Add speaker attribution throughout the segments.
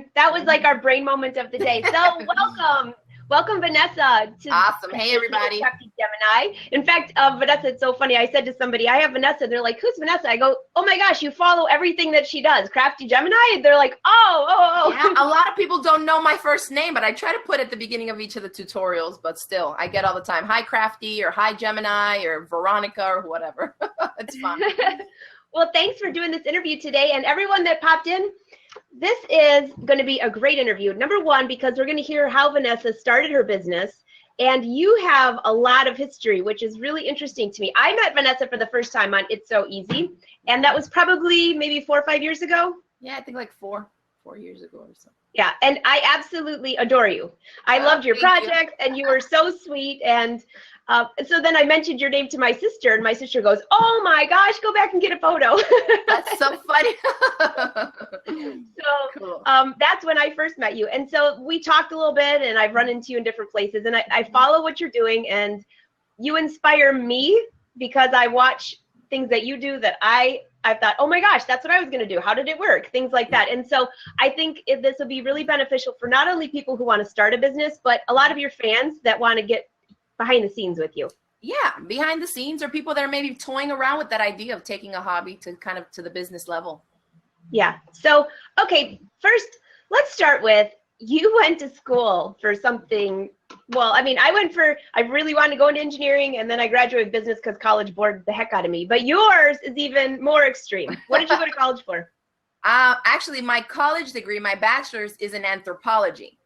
Speaker 1: brain. That was like our brain moment of the day. So welcome. Welcome, Vanessa.
Speaker 2: Awesome. Hey, everybody.
Speaker 1: Crafty Gemini. In fact, Vanessa, it's so funny. I said to somebody, I have Vanessa. They're like, who's Vanessa? I go, oh my gosh, you follow everything that she does. Crafty Gemini? They're like, oh.
Speaker 2: Yeah, a lot of people don't know my first name, but I try to put at the beginning of each of the tutorials, but still, I get all the time, hi, Crafty, or hi, Gemini, or Veronica, or whatever. It's fun.
Speaker 1: Well, thanks for doing this interview today. And everyone that popped in, this is going to be a great interview. Number one, because we're going to hear how Vanessa started her business. And you have a lot of history, which is really interesting to me. I met Vanessa for the first time on It's So Easy. And that was probably maybe 4 or 5 years ago.
Speaker 2: Yeah, I think like four years ago or so.
Speaker 1: Yeah, and I absolutely adore you. I loved your projects, and you were so sweet. And so then I mentioned your name to my sister, and my sister goes, oh my gosh, go back and get a photo.
Speaker 2: That's so funny.
Speaker 1: So
Speaker 2: cool.
Speaker 1: That's when I first met you. And so we talked a little bit, and I've run into you in different places, and I follow what you're doing, and you inspire me because I watch things that you do that I thought, oh my gosh, that's what I was going to do. How did it work? Things like that. And so I think this will be really beneficial for not only people who want to start a business, but a lot of your fans that want to get behind the scenes with you.
Speaker 2: Yeah, behind the scenes, or people that are maybe toying around with that idea of taking a hobby to kind of to the business level.
Speaker 1: Yeah. So, okay, first, let's start with, you went to school for something. Well, I mean, I really wanted to go into engineering, and then I graduated business because college bored the heck out of me. But yours is even more extreme. What did you go to college for?
Speaker 2: Actually, my college degree, my bachelor's, is in anthropology.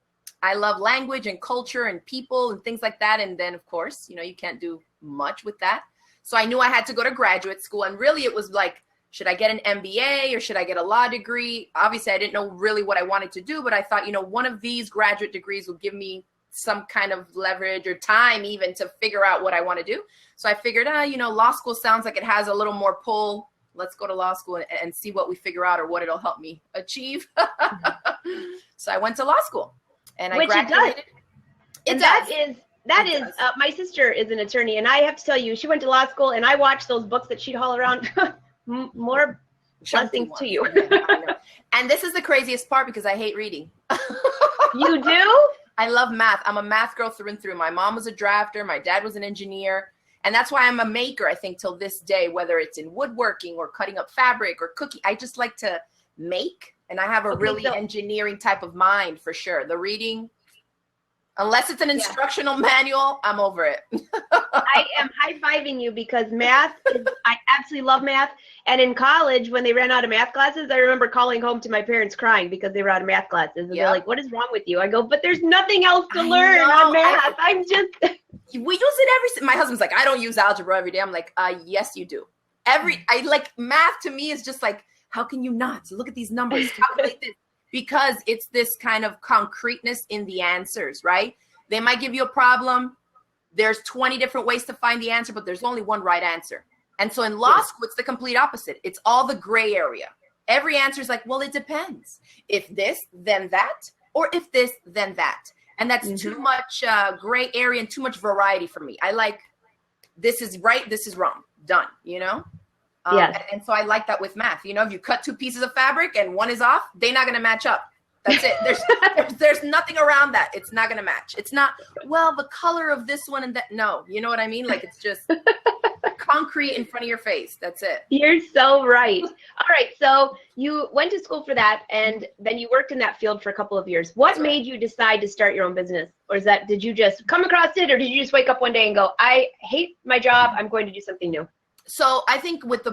Speaker 2: I love language and culture and people and things like that. And then, of course, you can't do much with that. So I knew I had to go to graduate school. And really, it was like, should I get an MBA or should I get a law degree? Obviously, I didn't know really what I wanted to do, but I thought, one of these graduate degrees will give me some kind of leverage or time even to figure out what I want to do. So I figured, law school sounds like it has a little more pull. Let's go to law school and see what we figure out or what it'll help me achieve. So I went to law school and I graduated.
Speaker 1: It does. That is, my sister is an attorney, and I have to tell you, she went to law school, and I watched those books that she'd haul around. More blessings to you.
Speaker 2: I know. And this is the craziest part because I hate reading.
Speaker 1: You do?
Speaker 2: I love math. I'm a math girl through and through. My mom was a drafter. My dad was an engineer. And that's why I'm a maker, I think, till this day, whether it's in woodworking or cutting up fabric or cooking. I just like to make. And I have a really engineering type of mind for sure. The reading, unless it's an instructional manual, I'm over it.
Speaker 1: I am high-fiving you because math, I absolutely love math. And in college, when they ran out of math classes, I remember calling home to my parents crying because they were out of math classes. And they're like, what is wrong with you? I go, but there's nothing else to learn on math.
Speaker 2: We use it my husband's like, I don't use algebra every day. I'm like, yes, you do. I like math to me is just like, how can you not? Look at these numbers, calculate this. Because it's this kind of concreteness in the answers, right? They might give you a problem. There's 20 different ways to find the answer, but there's only one right answer. And so in law school, it's the complete opposite. It's all the gray area. Every answer is like, well, it depends. If this, then that, or if this, then that. And that's too much gray area and too much variety for me. I like, this is right, this is wrong, done, And so I like that with math. If you cut 2 pieces of fabric and one is off, they're not going to match up. That's it. There's nothing around that. It's not going to match. It's not, well, the color of this one and that. No, you know what I mean? Like it's just concrete in front of your face. That's it.
Speaker 1: You're so right. All right. So you went to school for that, and then you worked in that field for a couple of years. What made you decide to start your own business? Or did you just come across it, or did you just wake up one day and go, I hate my job, I'm going to do something new?
Speaker 2: So I think with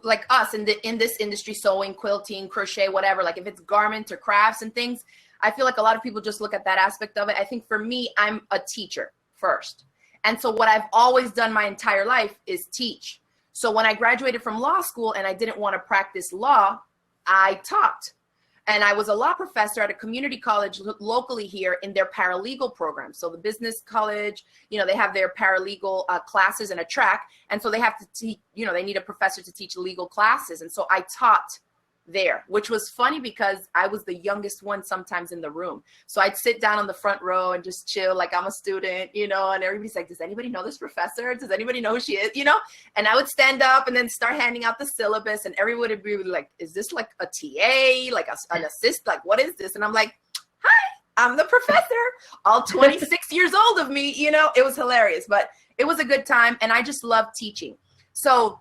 Speaker 2: like us in this industry, sewing, quilting, crochet, whatever, like if it's garments or crafts and things, I feel like a lot of people just look at that aspect of it. I think for me, I'm a teacher first. And so what I've always done my entire life is teach. So when I graduated from law school and I didn't want to practice law, I taught. And I was a law professor at a community college locally here in their paralegal program. So the business college, they have their paralegal classes and a track. And so they have to teach, they need a professor to teach legal classes. And so I taught there, which was funny because I was the youngest one sometimes in the room. So I'd sit down on the front row and just chill like I'm a student, you know, and everybody's like, does anybody know this professor? Does anybody know who she is? You know, and I would stand up and then start handing out the syllabus, and everybody would be like, is this like a TA, like an assist? Like, what is this? And I'm like, hi, I'm the professor, all 26 years old of me, you know. It was hilarious, but it was a good time. And I just love teaching. So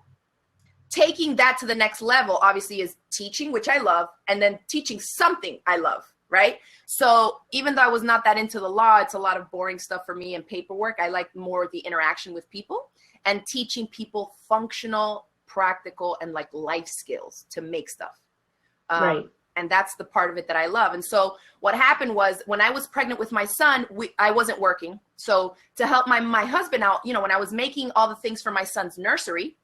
Speaker 2: taking that to the next level, obviously, is teaching, which I love, and then teaching something I love, right? So even though I was not that into the law, it's a lot of boring stuff for me and paperwork. I like more the interaction with people and teaching people functional, practical, and like life skills to make stuff.
Speaker 1: Right.
Speaker 2: And that's the part of it that I love. And so what happened was, when I was pregnant with my son, I wasn't working. So to help my husband out, you know, when I was making all the things for my son's nursery,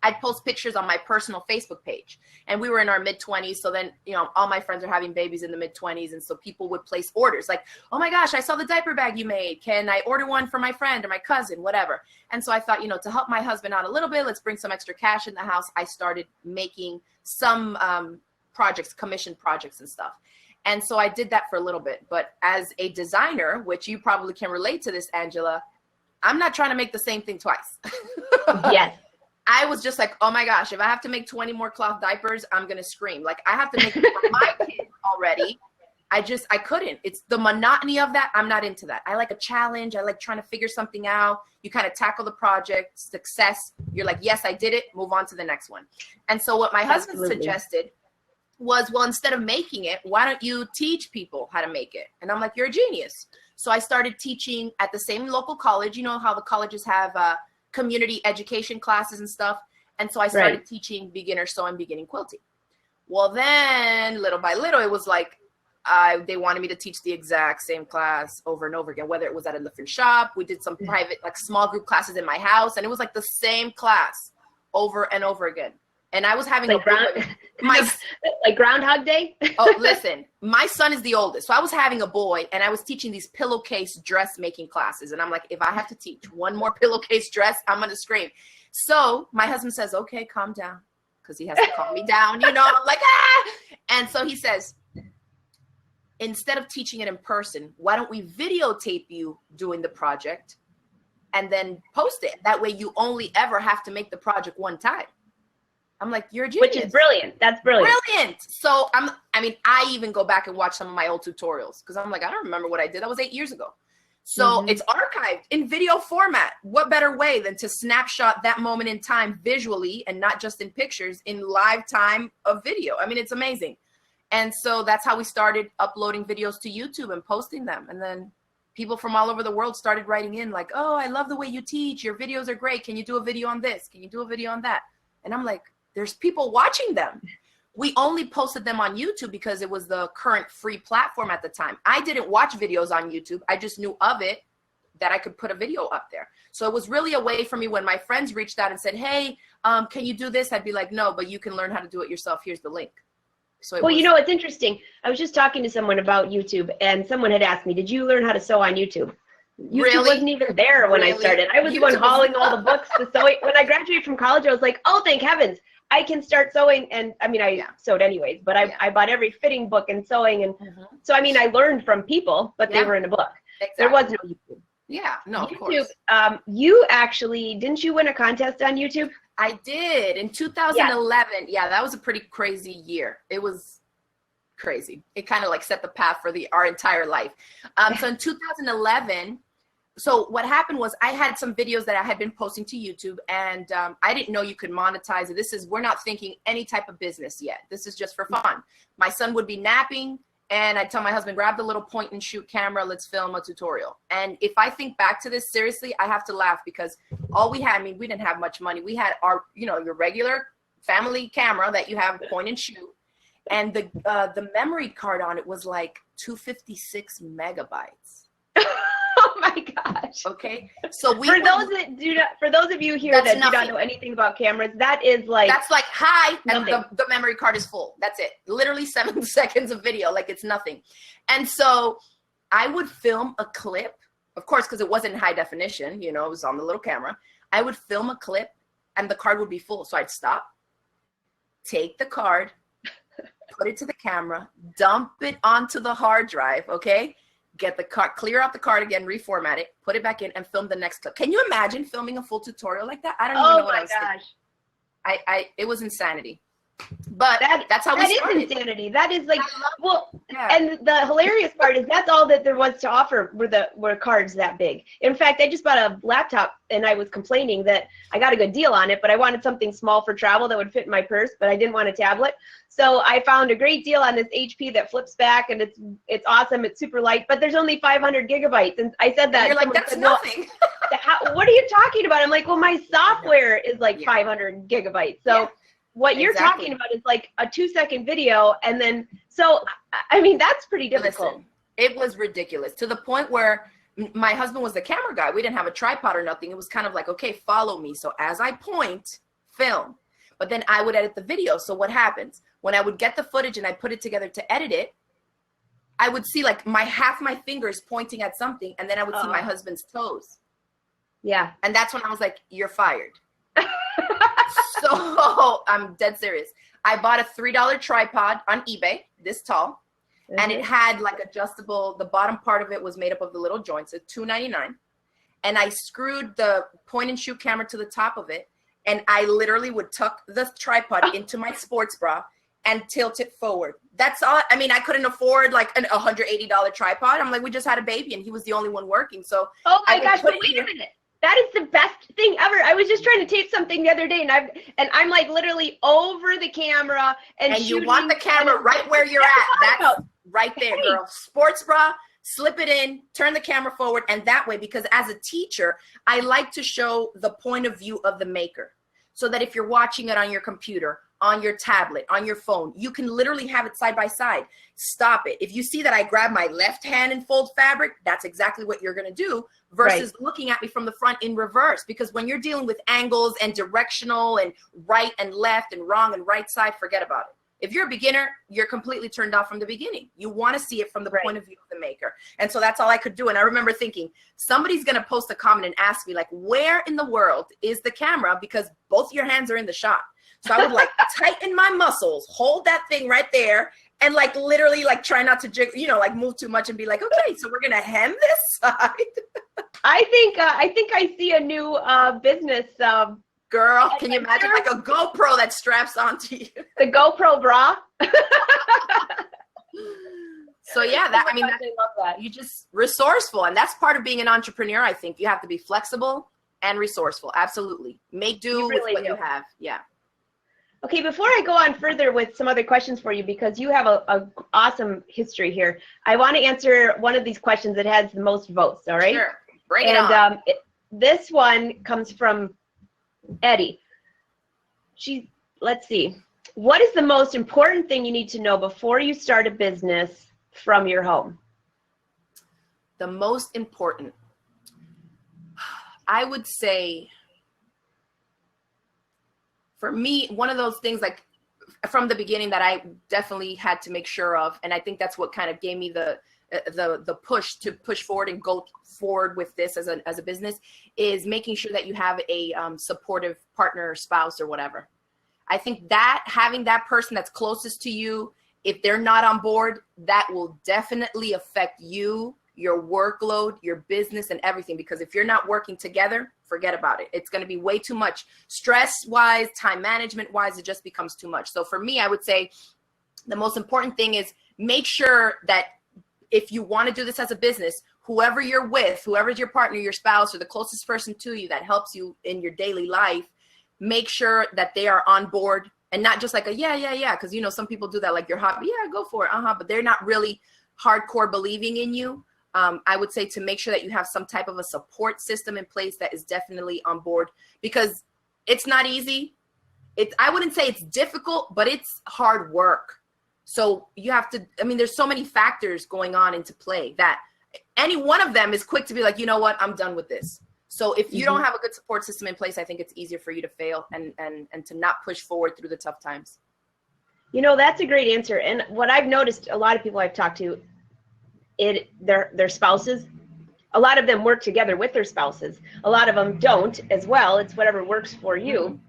Speaker 2: I'd post pictures on my personal Facebook page, and we were in our mid-20s. So then, you know, all my friends are having babies in the mid-20s. And so people would place orders like, oh my gosh, I saw the diaper bag you made. Can I order one for my friend or my cousin, whatever? And so I thought, you know, to help my husband out a little bit, let's bring some extra cash in the house. I started making some projects, commissioned projects and stuff. And so I did that for a little bit. But as a designer, which you probably can relate to this, Angela, I'm not trying to make the same thing twice.
Speaker 1: Yes.
Speaker 2: I was just like, oh my gosh, if I have to make 20 more cloth diapers, I'm going to scream. Like, I have to make it for my kids already. I couldn't. It's the monotony of that. I'm not into that. I like a challenge. I like trying to figure something out. You kind of tackle the project, success. You're like, yes, I did it. Move on to the next one. And so what my husband suggested was, well, instead of making it, why don't you teach people how to make it? And I'm like, you're a genius. So I started teaching at the same local college. You know how the colleges have community education classes and stuff. And so I started teaching beginner sewing, beginning quilting. Well, then little by little, it was like, they wanted me to teach the exact same class over and over again, whether it was at a different shop. We did some private, like small group classes in my house, and it was like the same class over and over again. And I was having
Speaker 1: like Groundhog Day.
Speaker 2: Oh, listen, my son is the oldest. So I was having a boy, and I was teaching these pillowcase dressmaking classes. And I'm like, if I have to teach one more pillowcase dress, I'm going to scream. So my husband says, okay, calm down, because he has to calm me down. You know, I'm like, ah. And so he says, instead of teaching it in person, why don't we videotape you doing the project and then post it? That way you only ever have to make the project one time. I'm like, you're a genius.
Speaker 1: Which is brilliant. That's brilliant.
Speaker 2: Brilliant. So I even go back and watch some of my old tutorials, because I'm like, I don't remember what I did. That was 8 years ago. So it's archived in video format. What better way than to snapshot that moment in time visually, and not just in pictures, in live time of video. I mean, it's amazing. And so that's how we started uploading videos to YouTube and posting them. And then people from all over the world started writing in like, oh, I love the way you teach. Your videos are great. Can you do a video on this? Can you do a video on that? And I'm like, there's people watching them. We only posted them on YouTube because it was the current free platform at the time. I didn't watch videos on YouTube. I just knew of it, that I could put a video up there. So it was really a way for me when my friends reached out and said, hey, can you do this? I'd be like, no, but you can learn how to do it yourself. Here's the link. So
Speaker 1: you know, it's interesting. I was just talking to someone about YouTube, and someone had asked me, did you learn how to sew on YouTube? YouTube wasn't even there when I started. I was the one hauling all the books to sewing. When I graduated from college, I was like, oh, thank heavens, I can start sewing. And I mean, I sewed anyways, but I bought every fitting book and sewing. And so, I mean, I learned from people, but they were in a book. Exactly. There was no YouTube.
Speaker 2: Yeah, no,
Speaker 1: YouTube,
Speaker 2: of course.
Speaker 1: You actually, didn't you win a contest on YouTube?
Speaker 2: I did in 2011. Yeah, that was a pretty crazy year. It was crazy. It kind of like set the path for our entire life. So in 2011, so what happened was I had some videos that I had been posting to YouTube, and I didn't know you could monetize it. We're not thinking any type of business yet. This is just for fun. My son would be napping, and I'd tell my husband, grab the little point and shoot camera, let's film a tutorial. And if I think back to this seriously, I have to laugh, because all we had, I mean, we didn't have much money. We had our, your regular family camera that you have point and shoot. And the memory card on it was like 256 megabytes.
Speaker 1: Oh my gosh.
Speaker 2: Okay. So
Speaker 1: for those of you here that do not know anything about cameras, that's like
Speaker 2: hi,
Speaker 1: nothing.
Speaker 2: And the memory card is full. That's it. Literally 7 seconds of video. Like, it's nothing. And so I would film a clip, of course, because it wasn't in high definition, it was on the little camera. I would film a clip and the card would be full. So I'd stop, take the card, put it to the camera, dump it onto the hard drive, okay? Get the card, clear out the card again, reformat it, put it back in, and film the next clip. Can you imagine filming a full tutorial like that? I don't even know what I was thinking. It was insanity. But that's how we started.
Speaker 1: That is insanity. That is like, well, yeah. And the hilarious part is that's all that there was to offer were cards that big. In fact, I just bought a laptop and I was complaining that I got a good deal on it, but I wanted something small for travel that would fit in my purse, but I didn't want a tablet. So I found a great deal on this HP that flips back, and it's awesome. It's super light, but there's only 500 gigabytes. And I said that.
Speaker 2: And you're like, that's nothing.
Speaker 1: What are you talking about? I'm like, well, my software is like 500 gigabytes. So. Yeah. What you're talking about is like a 2-second video. And then, so, I mean, that's pretty difficult.
Speaker 2: Listen, it was ridiculous to the point where my husband was the camera guy. We didn't have a tripod or nothing. It was kind of like, okay, follow me. So as I point, film. But then I would edit the video. So what happens? When I would get the footage and I put it together to edit it, I would see like half my fingers pointing at something. And then I would see my husband's toes.
Speaker 1: Yeah.
Speaker 2: And that's when I was like, you're fired. So I'm dead serious. I bought a $3 tripod on eBay, this tall, and it had like adjustable, the bottom part of it was made up of the little joints, at $2.99. And I screwed the point and shoot camera to the top of it. And I literally would tuck the tripod into my sports bra and tilt it forward. That's all. I mean, I couldn't afford like a $180 tripod. I'm like, we just had a baby and he was the only one working. So
Speaker 1: oh my gosh, but wait a minute. That is the best thing ever. I was just trying to tape something the other day, and I'm like literally over the camera and
Speaker 2: you want the camera right where you're at. That's right there, girl. Sports bra, slip it in, turn the camera forward, and that way, because as a teacher, I like to show the point of view of the maker, so that if you're watching it on your computer, on your tablet, on your phone, you can literally have it side by side. Stop it. If you see that I grab my left hand and fold fabric, that's exactly what you're going to do versus looking at me from the front in reverse. Because when you're dealing with angles and directional and right and left and wrong and right side, forget about it. If you're a beginner, you're completely turned off from the beginning. You want to see it from the point of view of the maker. And so that's all I could do. And I remember thinking, somebody's going to post a comment and ask me, like, where in the world is the camera? Because both your hands are in the shot. So I would like tighten my muscles, hold that thing right there, and like literally like try not to jiggle, like move too much and be like, okay, so we're gonna hem this side.
Speaker 1: I think I see a new business.
Speaker 2: Girl, can you imagine like a GoPro that straps onto you?
Speaker 1: The GoPro bra.
Speaker 2: So yeah, I love that. You just resourceful, and that's part of being an entrepreneur. I think you have to be flexible and resourceful. Absolutely, make do with what you have. Yeah.
Speaker 1: Okay, before I go on further with some other questions for you, because you have a awesome history here, I want to answer one of these questions that has the most votes, all right?
Speaker 2: Sure, bring it on.
Speaker 1: This one comes from Eddie. Let's see. What is the most important thing you need to know before you start a business from your home?
Speaker 2: The most important, I would say, for me, one of those things like from the beginning that I definitely had to make sure of, and I think that's what kind of gave me the push to push forward and go forward with this as a business, is making sure that you have a supportive partner or spouse or whatever. I think that having that person that's closest to you, if they're not on board, that will definitely affect you, your workload, your business, and everything. Because if you're not working together, forget about it. It's going to be way too much stress-wise, time management-wise. It just becomes too much. So for me, I would say the most important thing is make sure that if you want to do this as a business, whoever you're with, whoever's your partner, your spouse, or the closest person to you that helps you in your daily life, make sure that they are on board, and not just like a yeah. Because, some people do that, like your hobby, yeah, go for it. But they're not really hardcore believing in you. I would say to make sure that you have some type of a support system in place that is definitely on board, because it's not easy. I wouldn't say it's difficult, but it's hard work. So you have to, there's so many factors going on into play that any one of them is quick to be like, you know what, I'm done with this. So if you don't have a good support system in place, I think it's easier for you to fail and to not push forward through the tough times.
Speaker 1: That's a great answer. And what I've noticed, a lot of people I've talked to, their spouses, a lot of them work together with their spouses. A lot of them don't as well. It's whatever works for you.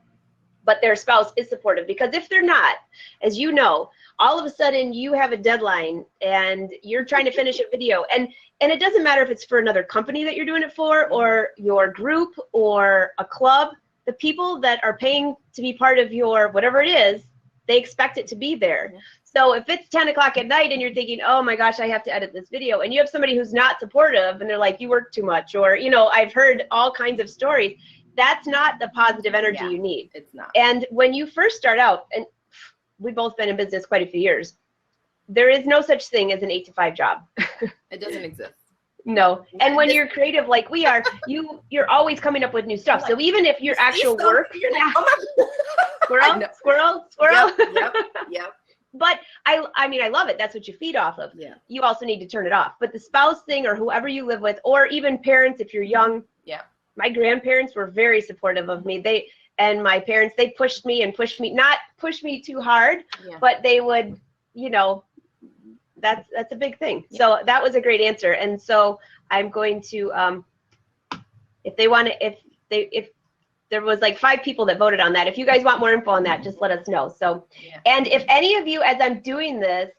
Speaker 1: But their spouse is supportive, because if they're not, as you know, all of a sudden you have a deadline and you're trying to finish a video, and it doesn't matter if it's for another company that you're doing it for, or your group, or a club. The people that are paying to be part of your whatever it is, they expect it to be there. So if it's 10 o'clock at night and you're thinking, oh my gosh, I have to edit this video, and you have somebody who's not supportive and they're like, you work too much, or, you know, I've heard all kinds of stories. That's not the positive energy you need.
Speaker 2: It's not.
Speaker 1: And when you first start out, and we've both been in business quite a few years, there is no such thing as an 8-to-5 job.
Speaker 2: It doesn't exist.
Speaker 1: No. And when you're creative like we are, you're always coming up with new stuff. So even if your actual work, squirrel.
Speaker 2: Yep.
Speaker 1: But I mean, I love it. That's what you feed off of.
Speaker 2: Yeah.
Speaker 1: You also need to turn it off. But the spouse thing, or whoever you live with, or even parents, if you're young.
Speaker 2: Yeah.
Speaker 1: My grandparents were very supportive of me. And my parents, they pushed me, not push me too hard, but they would, you know, that's a big thing. Yeah. So that was a great answer. And so I'm going to, if there was like 5 people that voted on that. If you guys want more info on that, just let us know. So, and if any of you, as I'm doing this,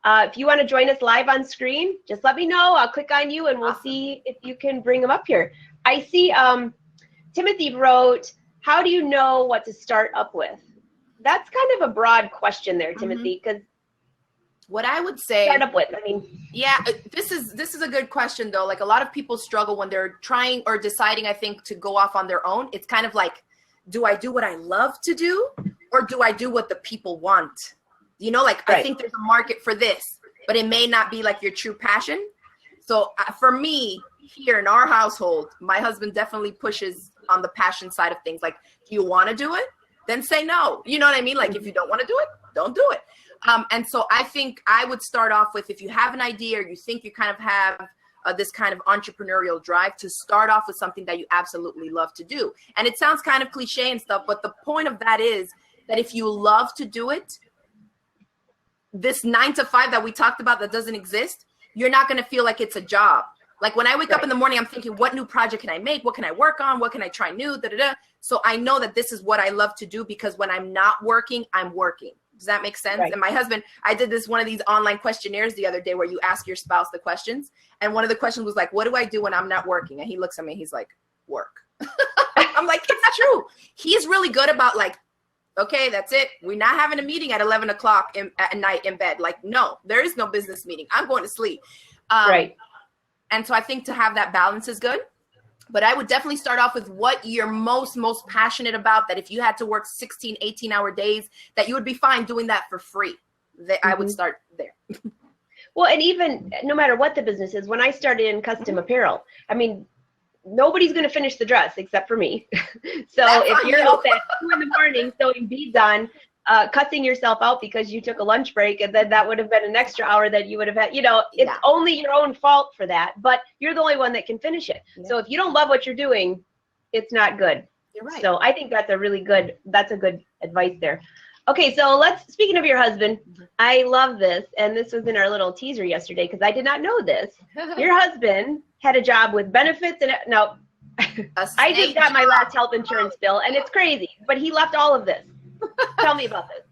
Speaker 1: if you want to join us live on screen, just let me know. I'll click on you and we'll see if you can bring them up here. I see Timothy wrote, how do you know what to start up with? That's kind of a broad question there, Timothy, because
Speaker 2: what I would say,
Speaker 1: start up with, I mean,
Speaker 2: this is a good question though. Like a lot of people struggle when they're trying or deciding, I think, to go off on their own. It's kind of like, do I do what I love to do, or do I do what the people want? You know, like I think there's a market for this, but it may not be like your true passion. So for me, here in our household, my husband definitely pushes on the passion side of things. Like, do you want to do it? Then say no. You know what I mean? Like, if you don't want to do it, don't do it. And so I think I would start off with, if you have an idea or you think you kind of have this kind of entrepreneurial drive, to start off with something that you absolutely love to do. And it sounds kind of cliche and stuff, but the point of that is that if you love to do it, this 9-to-5 that we talked about that doesn't exist, you're not going to feel like it's a job. Like when I wake up in the morning, I'm thinking, what new project can I make? What can I work on? What can I try new? So I know that this is what I love to do, because when I'm not working, I'm working. Does that make sense? Right. And my husband, I did one of these online questionnaires the other day where you ask your spouse the questions. And one of the questions was like, what do I do when I'm not working? And he looks at me, he's like, work. I'm like, it's true. He's really good about like, okay, that's it. We're not having a meeting at 11 o'clock at night in bed. Like, no, there is no business meeting. I'm going to sleep.
Speaker 1: Right.
Speaker 2: And so I think to have that balance is good. But I would definitely start off with what you're most passionate about, that if you had to work 16, 18-hour days, that you would be fine doing that for free. I would start there.
Speaker 1: Well, and even no matter what the business is, when I started in custom apparel, I mean, nobody's going to finish the dress except for me. So if you're up at 2 in the morning sewing beads on, cussing yourself out because you took a lunch break, and then that would have been an extra hour that you would have had, you know, it's only your own fault for that, but you're the only one that can finish it. Yeah. So if you don't love what you're doing, it's not good.
Speaker 2: You're right.
Speaker 1: So I think that's a good advice there. Okay, so speaking of your husband, I love this, and this was in our little teaser yesterday because I did not know this. Your husband had a job with benefits, and I just got my last health insurance bill, and it's crazy, but he left all of this. Tell me about this.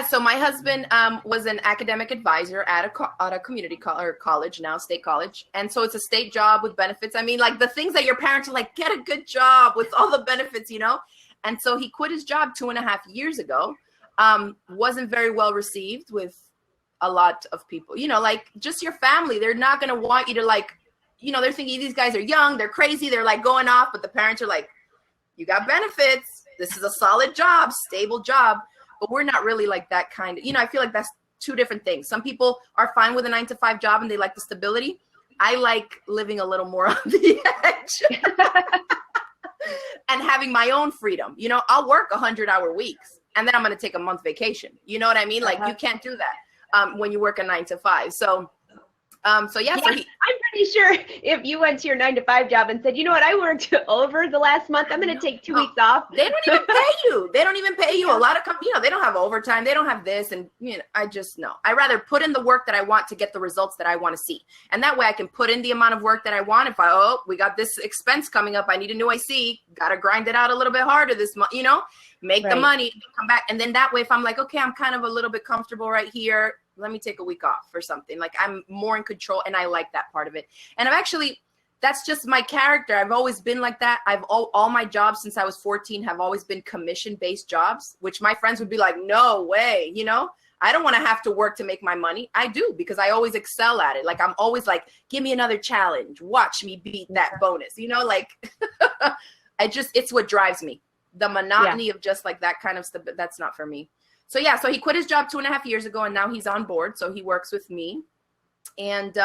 Speaker 2: So my husband was an academic advisor at a community college, now state college. And so it's a state job with benefits. I mean, like the things that your parents are like, get a good job with all the benefits, you know? And so he quit his job 2.5 years ago. Wasn't very well received with a lot of people, you know, like just your family. They're not going to want you to like, you know, they're thinking these guys are young, they're crazy, they're like going off, but the parents are like, you got benefits. This is a solid job, stable job, but we're not really like that kind of, you know, I feel like that's two different things. Some people are fine with a 9-to-5 job and they like the stability. I like living a little more on the edge and having my own freedom. You know, I'll work 100-hour weeks and then I'm going to take a month vacation. You know what I mean? Like you can't do that when you work a 9-to-5. So yeah. So
Speaker 1: I'm pretty pretty sure if you went to your 9-to-5 job and said, you know what, I worked over the last month, I'm going to take 2 weeks off.
Speaker 2: They don't even pay you. They don't even pay you. A lot of companies, they don't have overtime. They don't have this. And, I just know. I rather put in the work that I want to get the results that I want to see. And that way I can put in the amount of work that I want. If we got this expense coming up, I need a new IC, got to grind it out a little bit harder this month, make the money, come back. And then that way, if I'm like, okay, I'm kind of a little bit comfortable right here, let me take a week off or something. Like I'm more in control, and I like that part of it. And that's just my character. I've always been like that. All my jobs since I was 14 have always been commission-based jobs, which my friends would be like, no way, I don't want to have to work to make my money. I do, because I always excel at it. Like I'm always like, give me another challenge. Watch me beat that bonus, it's what drives me. The monotony of just like that kind of stuff, that's not for me. So he quit his job 2.5 years ago, and now he's on board. So he works with me, and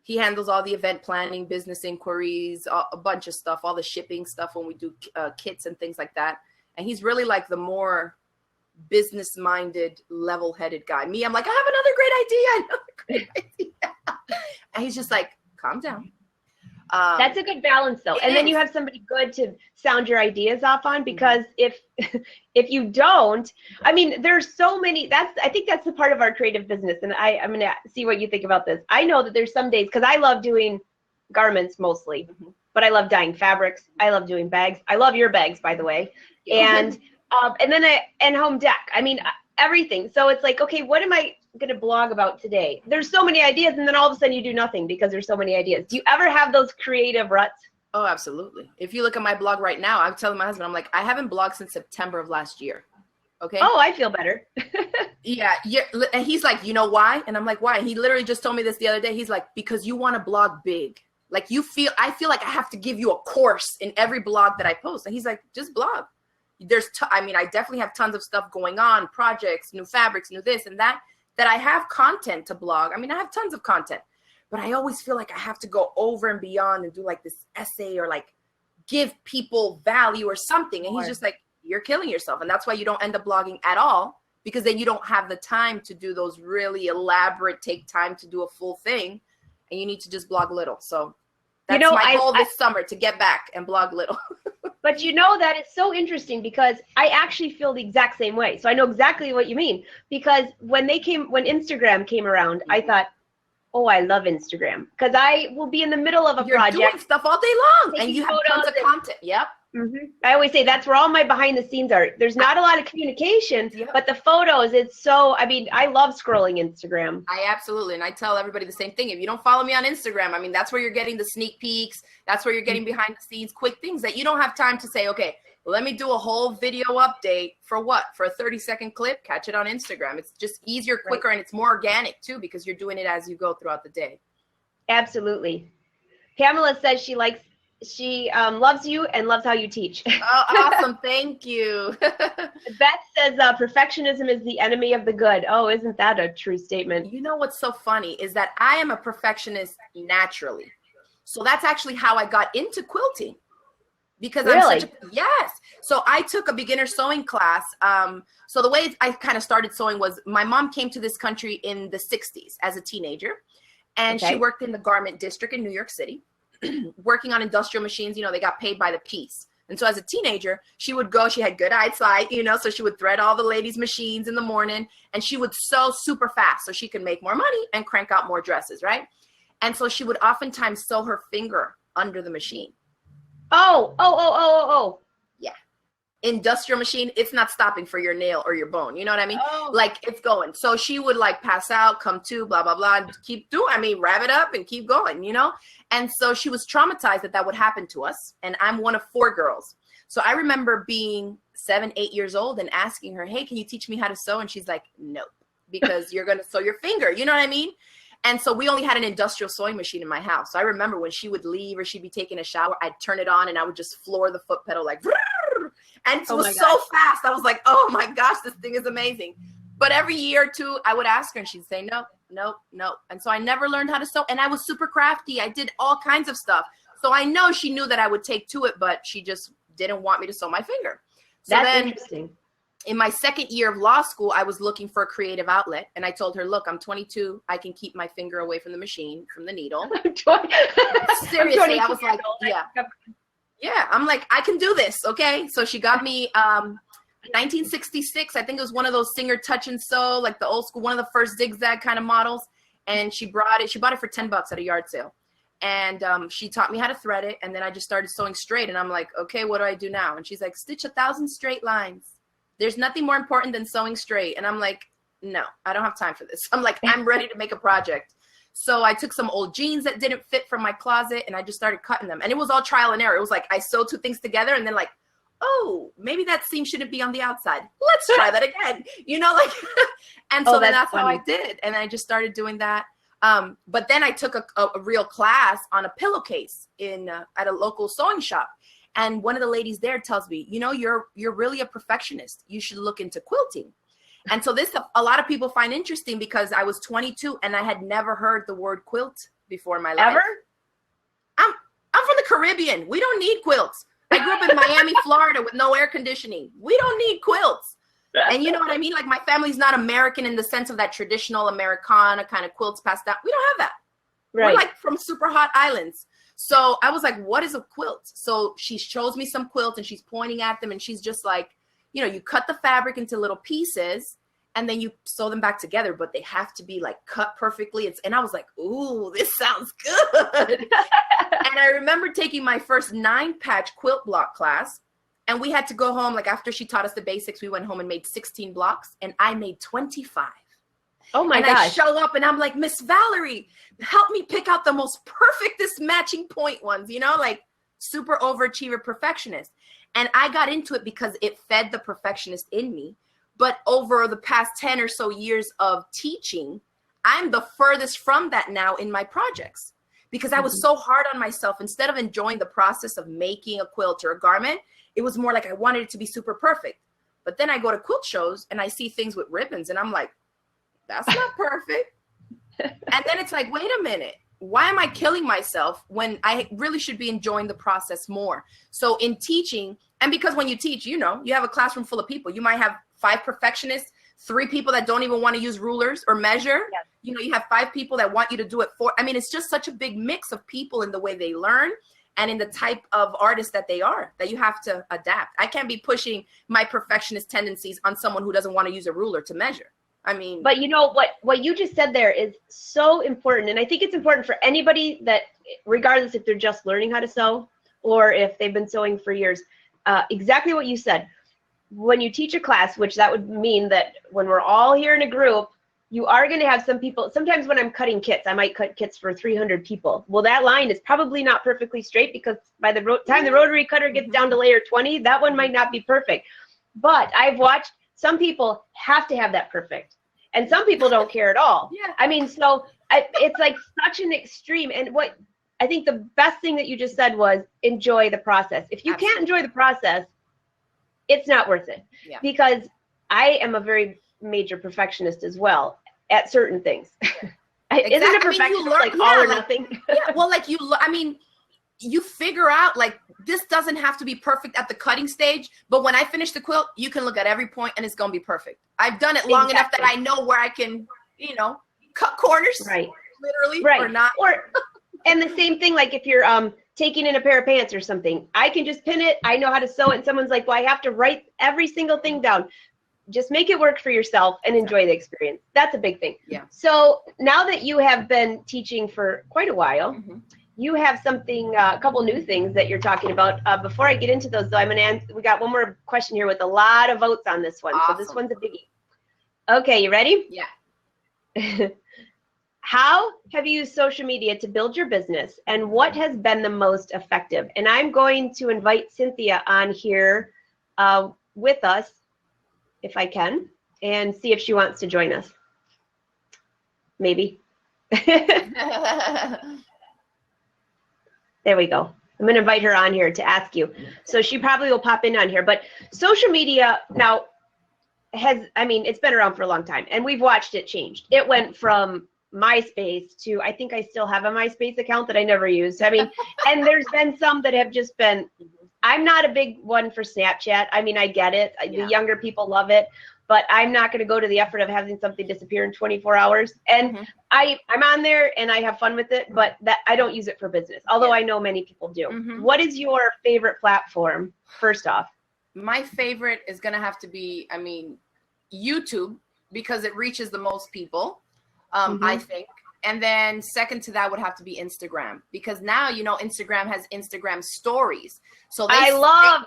Speaker 2: he handles all the event planning, business inquiries, a bunch of stuff, all the shipping stuff when we do kits and things like that. And he's really like the more business-minded, level-headed guy. Me, I'm like, I have another great idea. And he's just like, calm down.
Speaker 1: That's a good balance, though. And then you have somebody good to sound your ideas off on, because if you don't, there's so many, I think that's the part of our creative business. And I'm going to see what you think about this. I know that there's some days, because I love doing garments mostly, but I love dyeing fabrics. I love doing bags. I love your bags, by the way. And then home deck. Everything. So it's like, okay, what am I going to blog about today? There's so many ideas, and then all of a sudden you do nothing because there's so many ideas. Do you ever have those creative ruts?
Speaker 2: Oh, absolutely. If you look at my blog right now, I'm telling my husband, I'm like, I haven't blogged since September of last year. Okay.
Speaker 1: Oh, I feel better.
Speaker 2: Yeah. And he's like, you know why? And I'm like, why? And he literally just told me this the other day. He's like, because you want to blog big. Like I feel like I have to give you a course in every blog that I post. And he's like, just blog. I definitely have tons of stuff going on, projects, new fabrics, new this and that I have content to blog. I have tons of content, but I always feel like I have to go over and beyond and do like this essay or like give people value or something. And he's just like, you're killing yourself. And that's why you don't end up blogging at all, because then you don't have the time to do those really elaborate, take time to do a full thing. And you need to just blog little. So that's my goal this summer, to get back and blog little.
Speaker 1: But that is so interesting, because I actually feel the exact same way. So I know exactly what you mean, because when Instagram came around, I thought, oh, I love Instagram, because I will be in the middle of a project.
Speaker 2: You're doing stuff all day long, and you have tons of content. Yep.
Speaker 1: I always say that's where all my behind the scenes are. There's not a lot of communication, but the photos, it's so, I love scrolling Instagram.
Speaker 2: And I tell everybody the same thing. If you don't follow me on Instagram, that's where you're getting the sneak peeks. That's where you're getting behind the scenes, quick things that you don't have time to say, okay, let me do a whole video update for what? For a 30-second clip? Catch it on Instagram. It's just easier, quicker, and it's more organic too, because you're doing it as you go throughout the day. Absolutely.
Speaker 1: Pamela says she loves you and loves how you teach.
Speaker 2: Oh, awesome. Thank you.
Speaker 1: Beth says perfectionism is the enemy of the good. Oh, isn't that a true statement?
Speaker 2: You know what's so funny is that I am a perfectionist naturally. So that's actually how I got into quilting. Because yes. So I took a beginner sewing class. So the way I kind of started sewing was my mom came to this country in the 60s as a teenager. And she worked in the garment district in New York City. Working on industrial machines, they got paid by the piece. And so as a teenager, she would go, she had good eyesight, so she would thread all the ladies' machines in the morning, and she would sew super fast so she could make more money and crank out more dresses, right? And so she would oftentimes sew her finger under the machine.
Speaker 1: Oh.
Speaker 2: Yeah. Industrial machine, it's not stopping for your nail or your bone. You know what I mean?
Speaker 1: Oh.
Speaker 2: Like it's going. So she would like pass out, come to, blah, blah, blah, and keep doing, wrap it up and keep going, And so she was traumatized that would happen to us. And I'm one of 4 girls. So I remember being 7, 8 years old and asking her, hey, can you teach me how to sew? And she's like, nope, because you're going to sew your finger. You know what I mean? And so we only had an industrial sewing machine in my house. So I remember when she would leave or she'd be taking a shower, I'd turn it on and I would just floor the foot pedal like, and it was so fast. I was like, oh my gosh, this thing is amazing. But every year or two, I would ask her and she'd say, no. And so I never learned how to sew. And I was super crafty. I did all kinds of stuff. So I know she knew that I would take to it, but she just didn't want me to sew my finger. So
Speaker 1: That's interesting.
Speaker 2: in my second year of law school, I was looking for a creative outlet. And I told her, look, I'm 22. I can keep my finger away from the machine, from the needle. Seriously, I was like, yeah. Yeah, I'm like, I can do this, okay? So she got me 1966. I think it was one of those Singer Touch and Sew, like the old school, one of the first zigzag kind of models. And she bought it for $10 at a yard sale. And she taught me how to thread it. And then I just started sewing straight. And I'm like, okay, what do I do now? And she's like, stitch 1,000 straight lines. There's nothing more important than sewing straight. And I'm like, no, I don't have time for this. I'm like, I'm ready to make a project. So I took some old jeans that didn't fit from my closet and I just started cutting them. And it was all trial and error. It was like, I sewed two things together and then like, oh, maybe that seam shouldn't be on the outside. Let's try that again. You know, like, and so then that's how I did. And I just started doing that. But then I took a real class on a pillowcase at a local sewing shop. And one of the ladies there tells me, you know, you're really a perfectionist. You should look into quilting. And so this, a lot of people find interesting because I was 22 and I had never heard the word quilt before in my life.
Speaker 1: Ever?
Speaker 2: I'm from the Caribbean. We don't need quilts. I grew up in Miami, Florida with no air conditioning. We don't need quilts. And you know what I mean? Like my family's not American in the sense of that traditional Americana kind of quilts passed down. We don't have that. Right. We're like from super hot islands. So I was like, what is a quilt? So she shows me some quilts and she's pointing at them and she's just like, you know, you cut the fabric into little pieces and then you sew them back together, but they have to be like cut perfectly. And I was like, ooh, this sounds good. And I remember taking my first 9-patch quilt block class and we had to go home. Like after she taught us the basics, we went home and made 16 blocks and I made 25.
Speaker 1: Oh my gosh.
Speaker 2: And I show up and I'm like, Miss Valerie, help me pick out the most perfectest matching point ones, you know, like super overachiever perfectionist. And I got into it because it fed the perfectionist in me. But over the past 10 or so years of teaching, I'm the furthest from that now in my projects because I was so hard on myself. Instead of enjoying the process of making a quilt or a garment, it was more like I wanted it to be super perfect. But then I go to quilt shows and I see things with ribbons and I'm like, that's not perfect. And then it's like, wait a minute. Why am I killing myself when I really should be enjoying the process more? So in teaching, and because when you teach, you know, you have a classroom full of people. You might have 5 perfectionists, 3 people that don't even want to use rulers or measure. Yes. You know, you have 5 people that want you to do it for. I mean, it's just such a big mix of people in the way they learn and in the type of artist that they are, that you have to adapt. I can't be pushing my perfectionist tendencies on someone who doesn't want to use a ruler to measure. I mean, but
Speaker 1: you know what you just said there is so important. And I think it's important for anybody that, regardless if they're just learning how to sew or if they've been sewing for years, exactly what you said. When you teach a class, which that would mean that when we're all here in a group, you are going to have some people. Sometimes when I'm cutting kits, I might cut kits for 300 people. Well, that line is probably not perfectly straight because by the time the rotary cutter gets down to layer 20, that one might not be perfect. But I've watched some people have to have that perfect. And some people don't care at all. Yeah. I mean, so it's like such an extreme. And what I think the best thing that you just said was enjoy the process. If you can't enjoy the process, it's not worth it. Yeah. Because I am a very major perfectionist as well at certain things. Exactly. Isn't a perfectionist like all or nothing?
Speaker 2: Yeah. Well, like you figure out like this doesn't have to be perfect at the cutting stage, but when I finish the quilt, you can look at every point and it's going to be perfect. I've done it long enough that I know where I can, you know, cut corners, right? Literally, right? Or not.
Speaker 1: And the same thing, like if you're taking in a pair of pants or something, I can just pin it. I know how to sew it. And someone's like, well, I have to write every single thing down. Just make it work for yourself and enjoy the experience. That's a big thing. Yeah. So now that you have been teaching for quite a while, you have something, a couple new things that you're talking about. Before I get into those, though, I'm going to answer. We got one more question here with a lot of votes on this one. Awesome. So this one's a biggie. Okay, you ready?
Speaker 2: Yeah.
Speaker 1: How have you used social media to build your business, and what has been the most effective? And I'm going to invite Cynthia on here with us, if I can, and see if she wants to join us. Maybe. There we go. I'm going to invite her on here to ask you. So she probably will pop in on here. But social media now it's been around for a long time, and we've watched it change. It went from MySpace to, I think I still have a MySpace account that I never used. I mean, and there's been some that have just been I'm not a big one for Snapchat. I mean, I get it. The younger people love it, but I'm not going to go to the effort of having something disappear in 24 hours. And I'm on there and I have fun with it, but that I don't use it for business, although I know many people do. What is your favorite platform, first off?
Speaker 2: My favorite is going to have to be, YouTube, because it reaches the most people, I think. And then second to that would have to be Instagram, because now, Instagram has Instagram stories. So they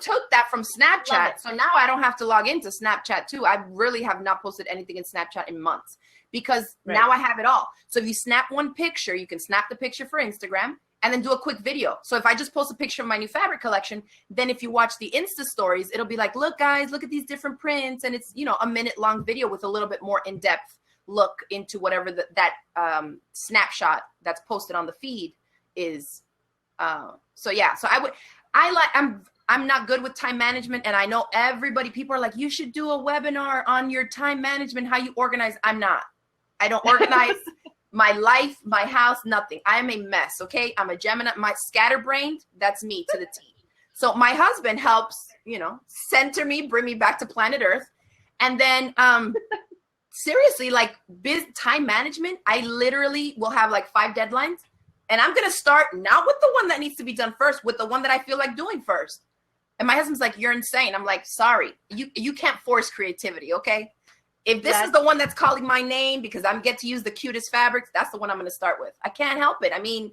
Speaker 2: took that from Snapchat. So now I don't have to log into Snapchat too. I really have not posted anything in Snapchat in months, because now I have it all. So if you snap one picture, you can snap the picture for Instagram and then do a quick video. So if I just post a picture of my new fabric collection, then if you watch the Insta stories, it'll be like, look guys, look at these different prints. And it's, a minute long video with a little bit more in-depth look into whatever that snapshot that's posted on the feed is. So I'm not good with time management. And I know people are like, you should do a webinar on your time management, how you organize. I'm not. I don't organize my life, my house, nothing. I am a mess. Okay. I'm a Gemini, my scatterbrained. That's me to the T. So my husband helps, center me, bring me back to planet Earth. And then, seriously, like time management, I literally will have like 5 deadlines, and I'm going to start not with the one that needs to be done first, with the one that I feel like doing first. And my husband's like, you're insane. I'm like, sorry, you can't force creativity. Okay. If this is the one that's calling my name because I get to use the cutest fabrics, that's the one I'm going to start with. I can't help it. I mean,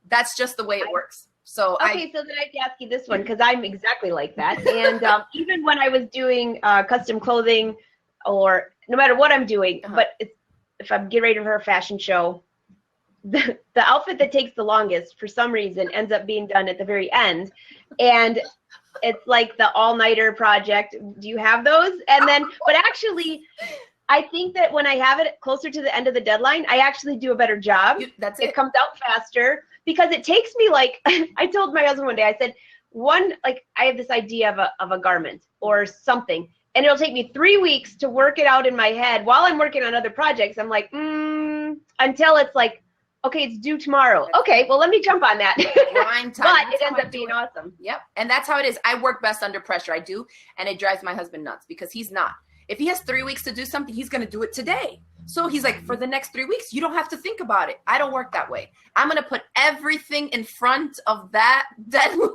Speaker 2: that's just the way it works. So
Speaker 1: so then I have to ask you this one, because I'm exactly like that. And even when I was doing custom clothing, or no matter what I'm doing, but if I'm getting ready for a fashion show, the outfit that takes the longest for some reason ends up being done at the very end. And it's like the all-nighter project. Do you have those? And then, but actually, I think that when I have it closer to the end of the deadline, I actually do a better job. It comes out faster, because it takes me like, I told my husband one day, I said, I have this idea of a garment or something, and it'll take me 3 weeks to work it out in my head while I'm working on other projects. I'm like, until it's like, okay, it's due tomorrow. Okay, well, let me jump on that.
Speaker 2: Grind time.
Speaker 1: But it ends up being awesome.
Speaker 2: Yep. And that's how it is. I work best under pressure. I do. And it drives my husband nuts, because he's not. If he has 3 weeks to do something, he's going to do it today. So he's like, for the next 3 weeks, you don't have to think about it. I don't work that way. I'm going to put everything in front of that deadline.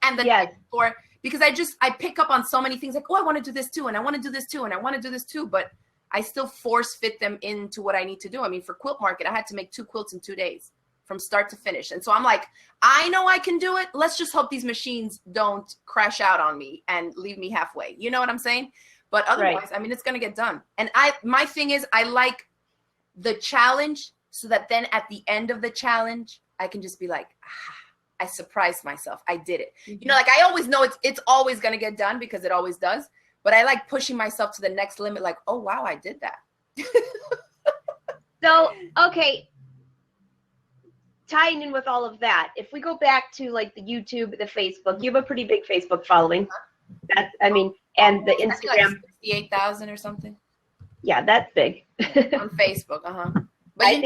Speaker 2: And the because I pick up on so many things, like, oh, I want to do this too, and I want to do this too, and I want to do this too, but I still force fit them into what I need to do. I mean, for Quilt Market, I had to make 2 quilts in 2 days from start to finish. And so I'm like, I know I can do it. Let's just hope these machines don't crash out on me and leave me halfway. You know what I'm saying? But otherwise, I mean, it's going to get done. And my thing is, I like the challenge, so that then at the end of the challenge, I can just be like, I surprised myself. I did it. Like I always know it's always going to get done, because it always does. But I like pushing myself to the next limit. Like, oh, wow, I did that.
Speaker 1: So, okay. Tying in with all of that, if we go back to like the YouTube, the Facebook, you have a pretty big Facebook following. And the Instagram.
Speaker 2: Like 68,000 or something.
Speaker 1: Yeah, that's big.
Speaker 2: On Facebook, But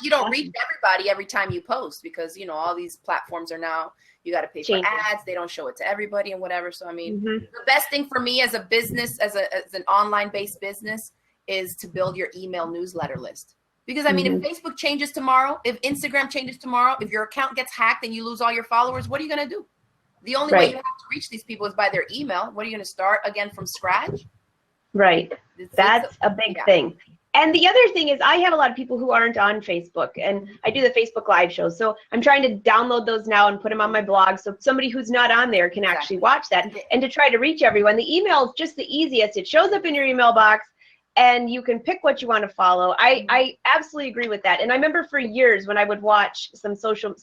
Speaker 2: you don't reach everybody every time you post, because, all these platforms are now, you got to pay for ads. They don't show it to everybody and whatever. So, I mean, the best thing for me as a business, as an online-based business, is to build your email newsletter list. Because, I mean, if Facebook changes tomorrow, if Instagram changes tomorrow, if your account gets hacked and you lose all your followers, what are you going to do? The only way you have to reach these people is by their email. What are you going to start again from scratch?
Speaker 1: Right. That's a big thing. And the other thing is, I have a lot of people who aren't on Facebook, and I do the Facebook live shows. So I'm trying to download those now and put them on my blog, so somebody who's not on there can actually watch that, and to try to reach everyone. The email is just the easiest. It shows up in your email box, and you can pick what you want to follow. I absolutely agree with that. And I remember for years when I would watch some social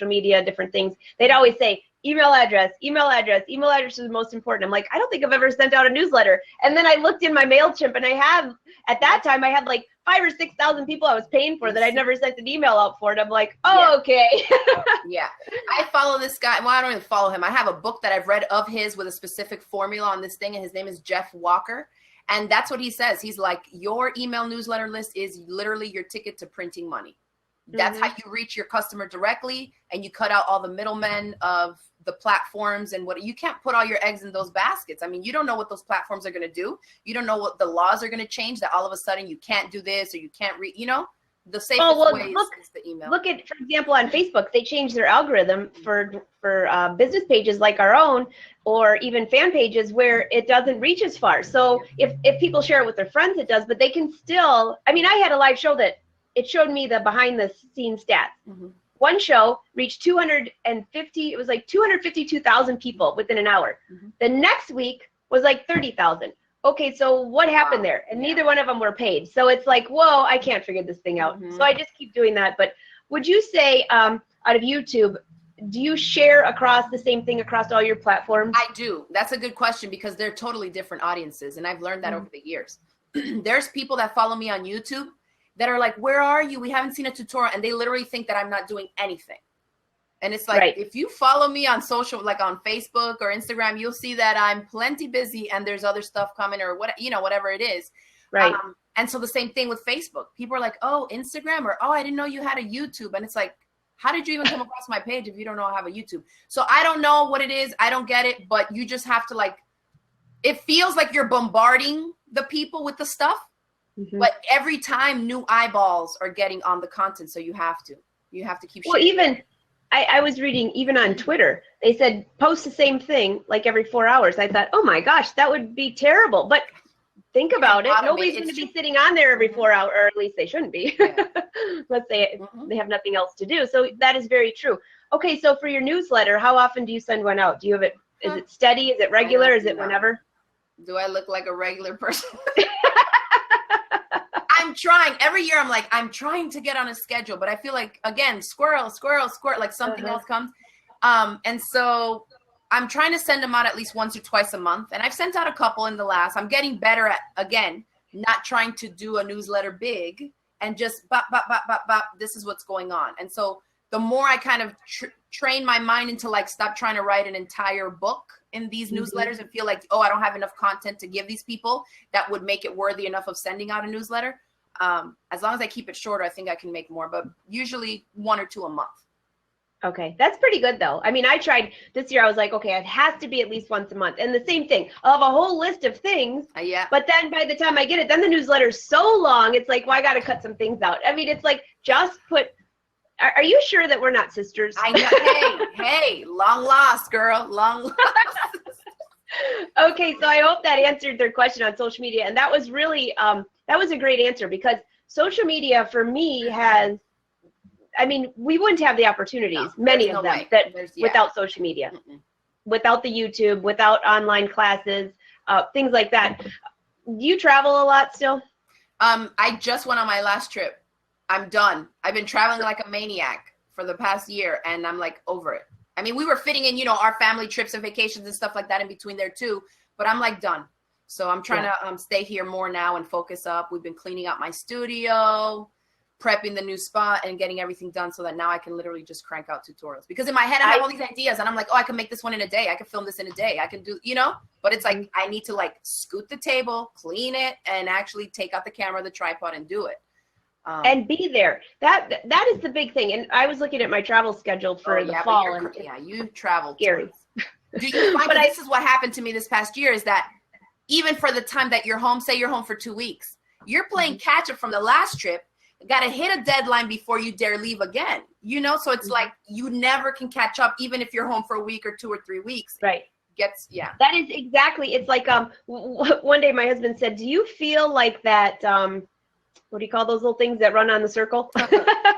Speaker 1: media, different things, they'd always say, email address is the most important. I'm like, I don't think I've ever sent out a newsletter. And then I looked in my MailChimp, and at that time, I had like 5,000 or 6,000 people I was paying for that I'd never sent an email out for. And I'm like, okay.
Speaker 2: I follow this guy. Well, I don't even follow him. I have a book that I've read of his with a specific formula on this thing, and his name is Jeff Walker. And that's what he says. He's like, your email newsletter list is literally your ticket to printing money. That's how you reach your customer directly, and you cut out all the middlemen of the platforms. And what, you can't put all your eggs in those baskets. I mean, you don't know what those platforms are going to do. You don't know what the laws are going to change, that all of a sudden you can't do this or you can't read, you know. The safest way is the email.
Speaker 1: Look at, for example, on Facebook, they changed their algorithm for business pages like our own, or even fan pages where it doesn't reach as far. So if people share it with their friends, it does, but they can still, I mean, I had a live show that it showed me the behind the scenes stats. One show reached 250, it was like 252,000 people within an hour. The next week was like 30,000. Okay, so what happened there? And neither one of them were paid. So it's like, whoa, I can't figure this thing out. So I just keep doing that. But would you say, out of YouTube, do you share across the same thing across all your platforms?
Speaker 2: I do. That's a good question, because they're totally different audiences. And I've learned that over the years. There's people that follow me on YouTube that are like, where are you? We haven't seen a tutorial. And they literally think that I'm not doing anything. And it's like, if you follow me on social, like on Facebook or Instagram, you'll see that I'm plenty busy and there's other stuff coming, or what, you know, whatever it is.
Speaker 1: Right.
Speaker 2: And so the same thing with Facebook. People are like, oh, Instagram, or, oh, I didn't know you had a YouTube. And it's like, how did you even come across my page if you don't know I have a YouTube? So I don't know what it is. I don't get it, but you just have to, like, it feels like you're bombarding the people with the stuff, but every time new eyeballs are getting on the content. So you have to keep sharing.
Speaker 1: Well, even I was reading, even on Twitter, they said post the same thing like every 4 hours. I thought, oh my gosh, that would be terrible. But think about it. Nobody's going to be sitting on there every 4 hours, or at least they shouldn't be. Let's say they have nothing else to do. So that is very true. Okay, so for your newsletter, how often do you send one out? Do you have it? Is it steady? Is it regular? Is it whenever?
Speaker 2: Do I look like a regular person? I'm trying. Every year I'm like, I'm trying to get on a schedule, but I feel like, again, squirrel, like something else comes. And so I'm trying to send them out at least once or twice a month. And I've sent out a couple in the last. I'm getting better at, again, not trying to do a newsletter big and just bop, this is what's going on. And so the more I kind of train my mind into, like, stop trying to write an entire book in these newsletters and feel like, oh, I don't have enough content to give these people that would make it worthy enough of sending out a newsletter. As long as I keep it shorter, I think I can make more, but usually 1 or 2 a month.
Speaker 1: Okay, that's pretty good though. I mean, I tried this year. I was like, okay, it has to be at least once a month. And the same thing, I'll have a whole list of things. But then by the time I get it, then the newsletter's so long. It's like, well, I got to cut some things out. I mean, it's like, just put. Are you sure that we're not sisters?
Speaker 2: I know. Hey, long lost, girl, long lost.
Speaker 1: Okay, so I hope that answered their question on social media, and that was really that was a great answer, because social media for me has, I mean, we wouldn't have the opportunities, many of them, without social media, without the YouTube, without online classes, things like that. Do you travel a lot still?
Speaker 2: I just went on my last trip. I'm done. I've been traveling like a maniac for the past year, and I'm like over it. I mean, we were fitting in, you know, our family trips and vacations and stuff like that in between there too, but I'm like done. So I'm trying to stay here more now and focus up. We've been cleaning out my studio, prepping the new spot, and getting everything done so that now I can literally just crank out tutorials. Because in my head, I have all these ideas, and I'm like, oh, I can make this one in a day. I can film this in a day. I can do, you know, but it's like, I need to, like, scoot the table, clean it, and actually take out the camera, the tripod, and do it.
Speaker 1: And be there. That is the big thing. And I was looking at my travel schedule for the fall. And
Speaker 2: you travel.
Speaker 1: Scary.
Speaker 2: Do you find this is what happened to me this past year, is that even for the time that you're home, say you're home for 2 weeks, you're playing catch up from the last trip, got to hit a deadline before you dare leave again, you know? So it's like, you never can catch up, even if you're home for a week or 2 or 3 weeks.
Speaker 1: Right. That is exactly. It's like, one day my husband said, do you feel like that, what do you call those little things that run on the circle?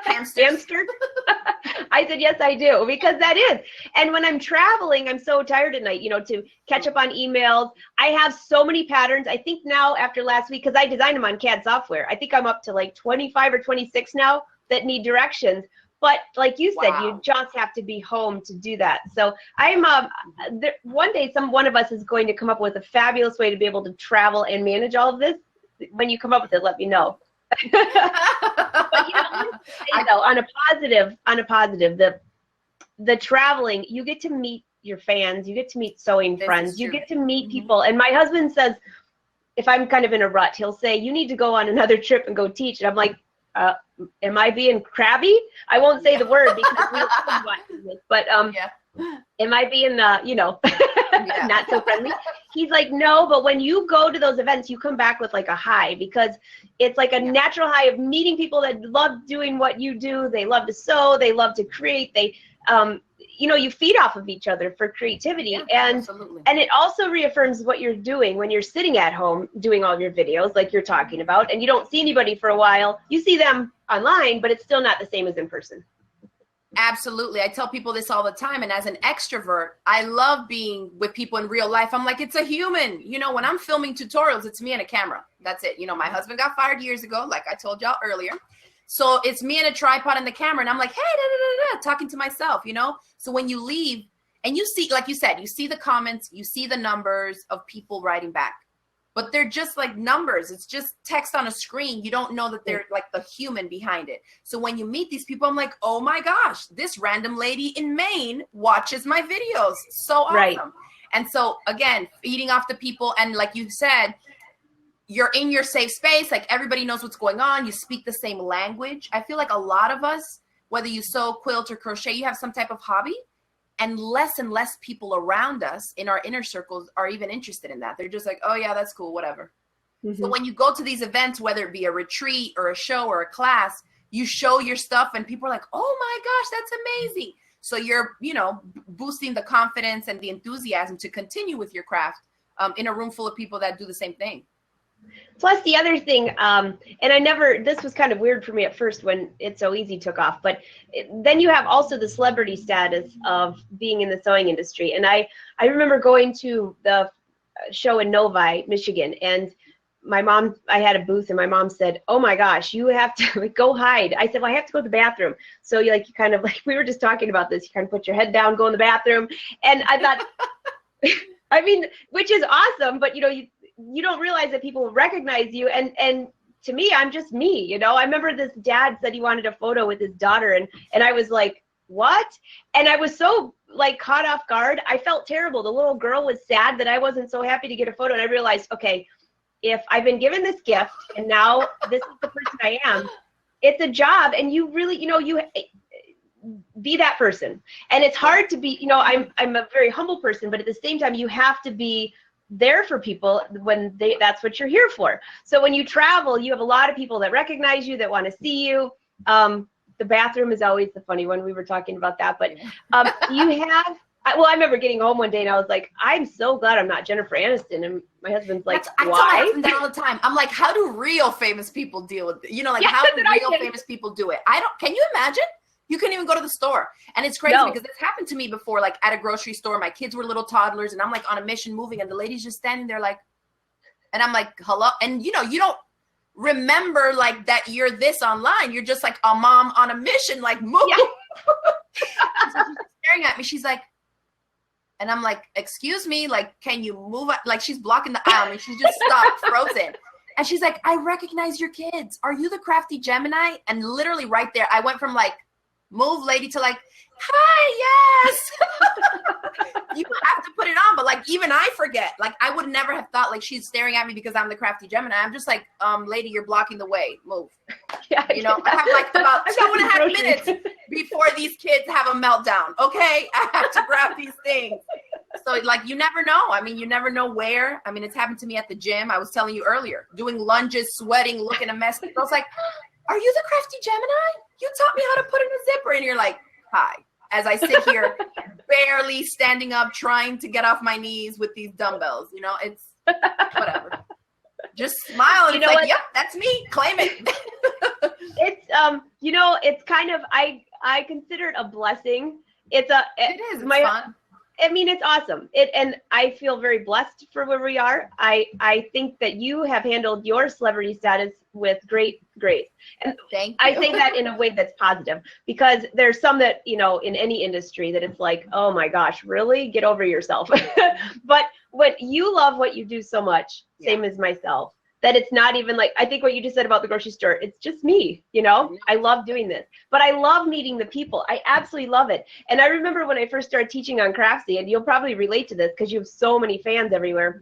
Speaker 1: Hamster. I said, yes, I do, because that is. And when I'm traveling, I'm so tired at night, you know, to catch up on emails. I have so many patterns. I think now after last week, because I designed them on CAD software, I think I'm up to like 25 or 26 now that need directions. But like you said, you just have to be home to do that. So I'm one day, one of us is going to come up with a fabulous way to be able to travel and manage all of this. When you come up with it, let me know. But you know, on a positive, the traveling, you get to meet your fans, you get to meet sewing friends, you get to meet people. And my husband says, if I'm kind of in a rut, he'll say, you need to go on another trip and go teach. And I'm like, am I being crabby? I won't say the word because we don't watch this, but am I being, not so friendly? He's like, no, but when you go to those events, you come back with like a high, because it's like a natural high of meeting people that love doing what you do. They love to sew. They love to create. They, you feed off of each other for creativity. And it also reaffirms what you're doing when you're sitting at home doing all your videos like you're talking about, and you don't see anybody for a while. You see them online, but it's still not the same as in person.
Speaker 2: Absolutely. I tell people this all the time. And as an extrovert, I love being with people in real life. I'm like, it's a human. When I'm filming tutorials, it's me and a camera. That's it. My husband got fired years ago, like I told y'all earlier. So it's me and a tripod and the camera. And I'm like, hey, talking to myself, So when you leave and you see, like you said, you see the comments, you see the numbers of people writing back. But they're just like numbers. It's just text on a screen. You don't know that they're like the human behind it. So when you meet these people, I'm like, oh my gosh, this random lady in Maine watches my videos. So awesome. Right. And so again, feeding off the people. And like you said, you're in your safe space. Like everybody knows what's going on. You speak the same language. I feel like a lot of us, whether you sew, quilt, or crochet, you have some type of hobby. And less people around us in our inner circles are even interested in that. They're just like, oh yeah, that's cool, whatever. Mm-hmm. So when you go to these events, whether it be a retreat or a show or a class, you show your stuff and people are like, oh my gosh, that's amazing. So you're, boosting the confidence and the enthusiasm to continue with your craft in a room full of people that do the same thing.
Speaker 1: Plus the other thing, and this was kind of weird for me at first when It's So Easy took off, but then you have also the celebrity status of being in the sewing industry. And I remember going to the show in Novi, Michigan, and I had a booth and my mom said, oh my gosh, you have to go hide. I said, well, I have to go to the bathroom. So you kind of like, we were just talking about this, you kind of put your head down, go in the bathroom. And I thought, which is awesome, but you don't realize that people will recognize you. And to me, I'm just me, I remember this dad said he wanted a photo with his daughter. And I was like, what? And I was so caught off guard. I felt terrible. The little girl was sad that I wasn't so happy to get a photo. And I realized, okay, if I've been given this gift and now this is the person I am, it's a job. And you really, you be that person. And it's hard to be, I'm a very humble person, but at the same time, you have to be there for people when that's what you're here for. So when you travel, you have a lot of people that recognize you, that want to see you. The bathroom is always the funny one. We were talking about that, but I remember getting home one day and I was like, I'm so glad I'm not Jennifer Aniston. And my husband's like, why? I tell my husband that all the time. I'm like, how do real famous people deal with it? How do real famous people do it? Can you imagine? You couldn't even go to the store. And it's crazy because it's happened to me before, like at a grocery store. My kids were little toddlers and I'm like on a mission moving and the lady's just standing there like, and I'm like, hello. And you don't remember like that you're this online. You're just like a mom on a mission, like move. Yeah. So she's staring at me. She's like, and I'm like, excuse me, like, can you move? Like she's blocking the aisle and she's just stopped, frozen. And she's like, I recognize your kids. Are you the Crafty Gemini? And literally right there, I went from like, move lady to like, hi, yes. You have to put it on, but like even I forget. Like I would never have thought like she's staring at me because I'm the Crafty Gemini. I'm just like, lady, you're blocking the way. Move. Yeah, I have like about 2.5 minutes before these kids have a meltdown. Okay, I have to grab these things. So like you never know. I mean, you never know where. I mean, it's happened to me at the gym. I was telling you earlier, doing lunges, sweating, looking a mess. I was like, are you the Crafty Gemini? You taught me how to put in a zipper. And you're like, hi. As I sit here, barely standing up, trying to get off my knees with these dumbbells. It's whatever. Just smile and it's like, yep, that's me. Claim it. It's, it's kind of, I consider it a blessing. It is. It's fun. I mean, it's awesome. And I feel very blessed for where we are. I think that you have handled your celebrity status with great grace. And
Speaker 2: thank you.
Speaker 1: I say that in a way that's positive because there's some that, in any industry that it's like, oh my gosh, really? Get over yourself. But when you love what you do so much, same as myself, that it's not even like, I think what you just said about the grocery store, it's just me, I love doing this, but I love meeting the people. I absolutely love it. And I remember when I first started teaching on Crafty, and you'll probably relate to this because you have so many fans everywhere.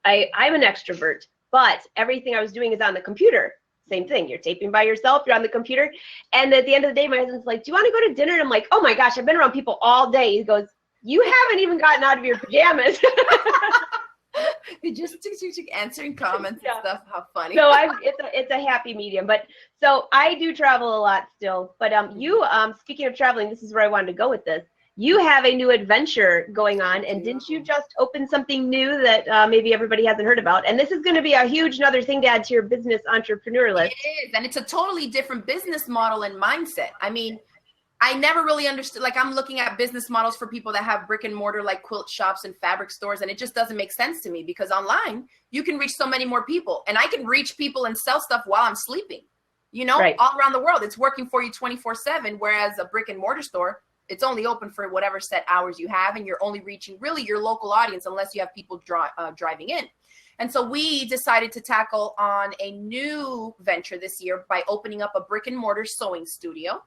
Speaker 1: I'm an extrovert, but everything I was doing is on the computer. same thing. You're taping by yourself. You're on the computer. And at the end of the day, my husband's like, do you want to go to dinner? And I'm like, oh my gosh, I've been around people all day. He goes, you haven't even gotten out of your pajamas.
Speaker 2: You're just answering comments and stuff. How funny.
Speaker 1: So it's a happy medium. But so I do travel a lot still. But you, speaking of traveling, this is where I wanted to go with this. You have a new adventure going on, and didn't you just open something new that maybe everybody hasn't heard about? And this is going to be a huge another thing to add to your business entrepreneur list.
Speaker 2: It is, and it's a totally different business model and mindset. I mean, I never really understood, like I'm looking at business models for people that have brick and mortar, like quilt shops and fabric stores, and it just doesn't make sense to me because online, you can reach so many more people, and I can reach people and sell stuff while I'm sleeping, you know,
Speaker 1: right.
Speaker 2: All around the world. It's working for you 24/7, whereas a brick and mortar store, it's only open for whatever set hours you have, and you're only reaching really your local audience unless you have people driving in. And so we decided to tackle on a new venture this year by opening up a brick and mortar sewing studio.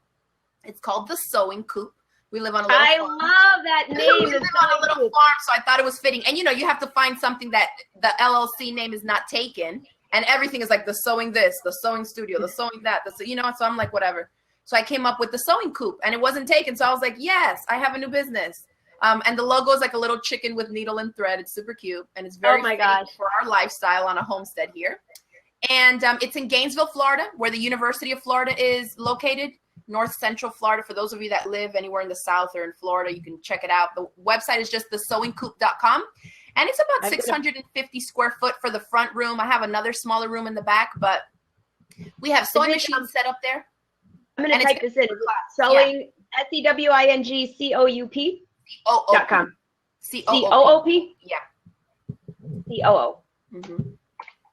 Speaker 2: It's called the Sewing Coop. We live on a little farm.
Speaker 1: Love that name.
Speaker 2: We live on a little farm, so I thought it was fitting. And, you know, you have to find something that the LLC name is not taken, and everything is like the sewing this, the sewing studio, the sewing that, you know, so I'm like, whatever. So I came up with the Sewing Coop, and it wasn't taken. So I was like, yes, I have a new business. And the logo is like a little chicken with needle and thread. It's super cute, and it's very fitting for our lifestyle on a homestead here. And it's in Gainesville, Florida, where the University of Florida is located, North Central Florida. For those of you that live anywhere in the South or in Florida, you can check it out. The website is just thesewingcoop.com. And it's about 650 square foot for the front room. I have another smaller room in the back, but we have sewing machines set up there.
Speaker 1: I'm going to type this in. Sewing, SEWINGCOUP.com. COOP?
Speaker 2: Yeah.
Speaker 1: COO. Mm-hmm.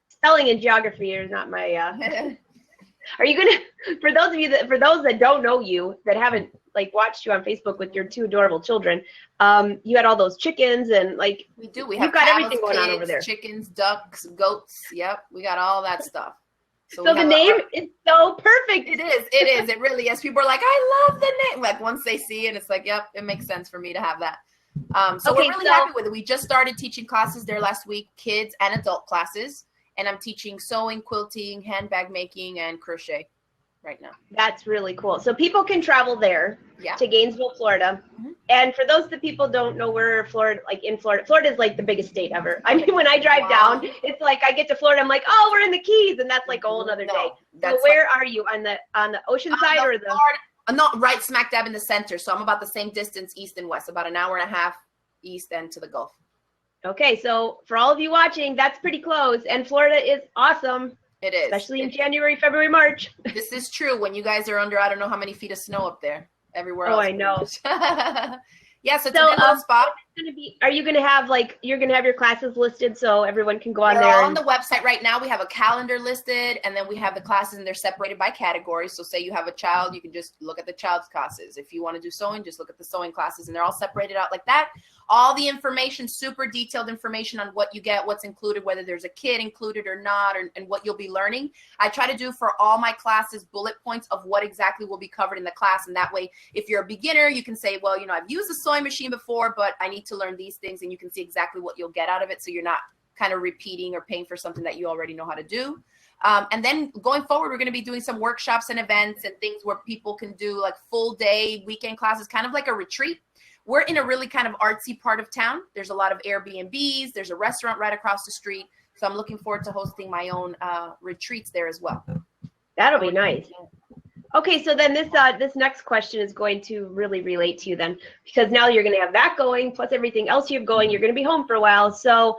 Speaker 1: Spelling and geography is not my. Are you gonna? For those that don't know you, that haven't like watched you on Facebook with your two adorable children, you had all those chickens and like.
Speaker 2: We do. We have
Speaker 1: got everything going on over there.
Speaker 2: Chickens, ducks, goats. Yep, we got all that stuff.
Speaker 1: So the name is so perfect.
Speaker 2: It is. It really is. People are like, I love the name. Like once they see it, it's like, yep, it makes sense for me to have that. So we're really happy with it. We just started teaching classes there last week, kids and adult classes. And I'm teaching sewing, quilting, handbag making, and crochet right now.
Speaker 1: That's really cool. So people can travel there to Gainesville, Florida. Mm-hmm. And for those that people don't know where Florida is like the biggest state ever. I mean, when I drive down, it's like I get to Florida, I'm like, oh, we're in the Keys, and that's like a whole other day. So where are you on the ocean side or the?
Speaker 2: Florida, not right smack dab in the center. So I'm about the same distance east and west, about an hour and a half east and to the Gulf.
Speaker 1: Okay, so for all of you watching, that's pretty close, and Florida is awesome.
Speaker 2: It is.
Speaker 1: Especially in January, February, March.
Speaker 2: This is true. When you guys are under, I don't know how many feet of snow up there. Everywhere else.
Speaker 1: Oh, I know.
Speaker 2: Yeah, so it's a little spot.
Speaker 1: Are you going to have, like, you're going to have your classes listed so everyone can go on there?
Speaker 2: They're all on the website right now. We have a calendar listed, and then we have the classes, and they're separated by categories. So say you have a child, you can just look at the child's classes. If you want to do sewing, just look at the sewing classes, and they're all separated out like that. All the information, super detailed information on what you get, what's included, whether there's a kit included or not, and what you'll be learning. I try to do for all my classes bullet points of what exactly will be covered in the class. And that way, if you're a beginner, you can say, well, you know, I've used a sewing machine before, but I need to learn these things, and you can see exactly what you'll get out of it. So you're not kind of repeating or paying for something that you already know how to do. And then going forward, we're going to be doing some workshops and events and things where people can do like full day weekend classes, kind of like a retreat. We're in a really kind of artsy part of town. There's a lot of Airbnbs. There's a restaurant right across the street. So I'm looking forward to hosting my own retreats there as well.
Speaker 1: That'll be nice. Okay, so then this next question is going to really relate to you then, because now you're going to have that going, plus everything else you have going. You're going to be home for a while. So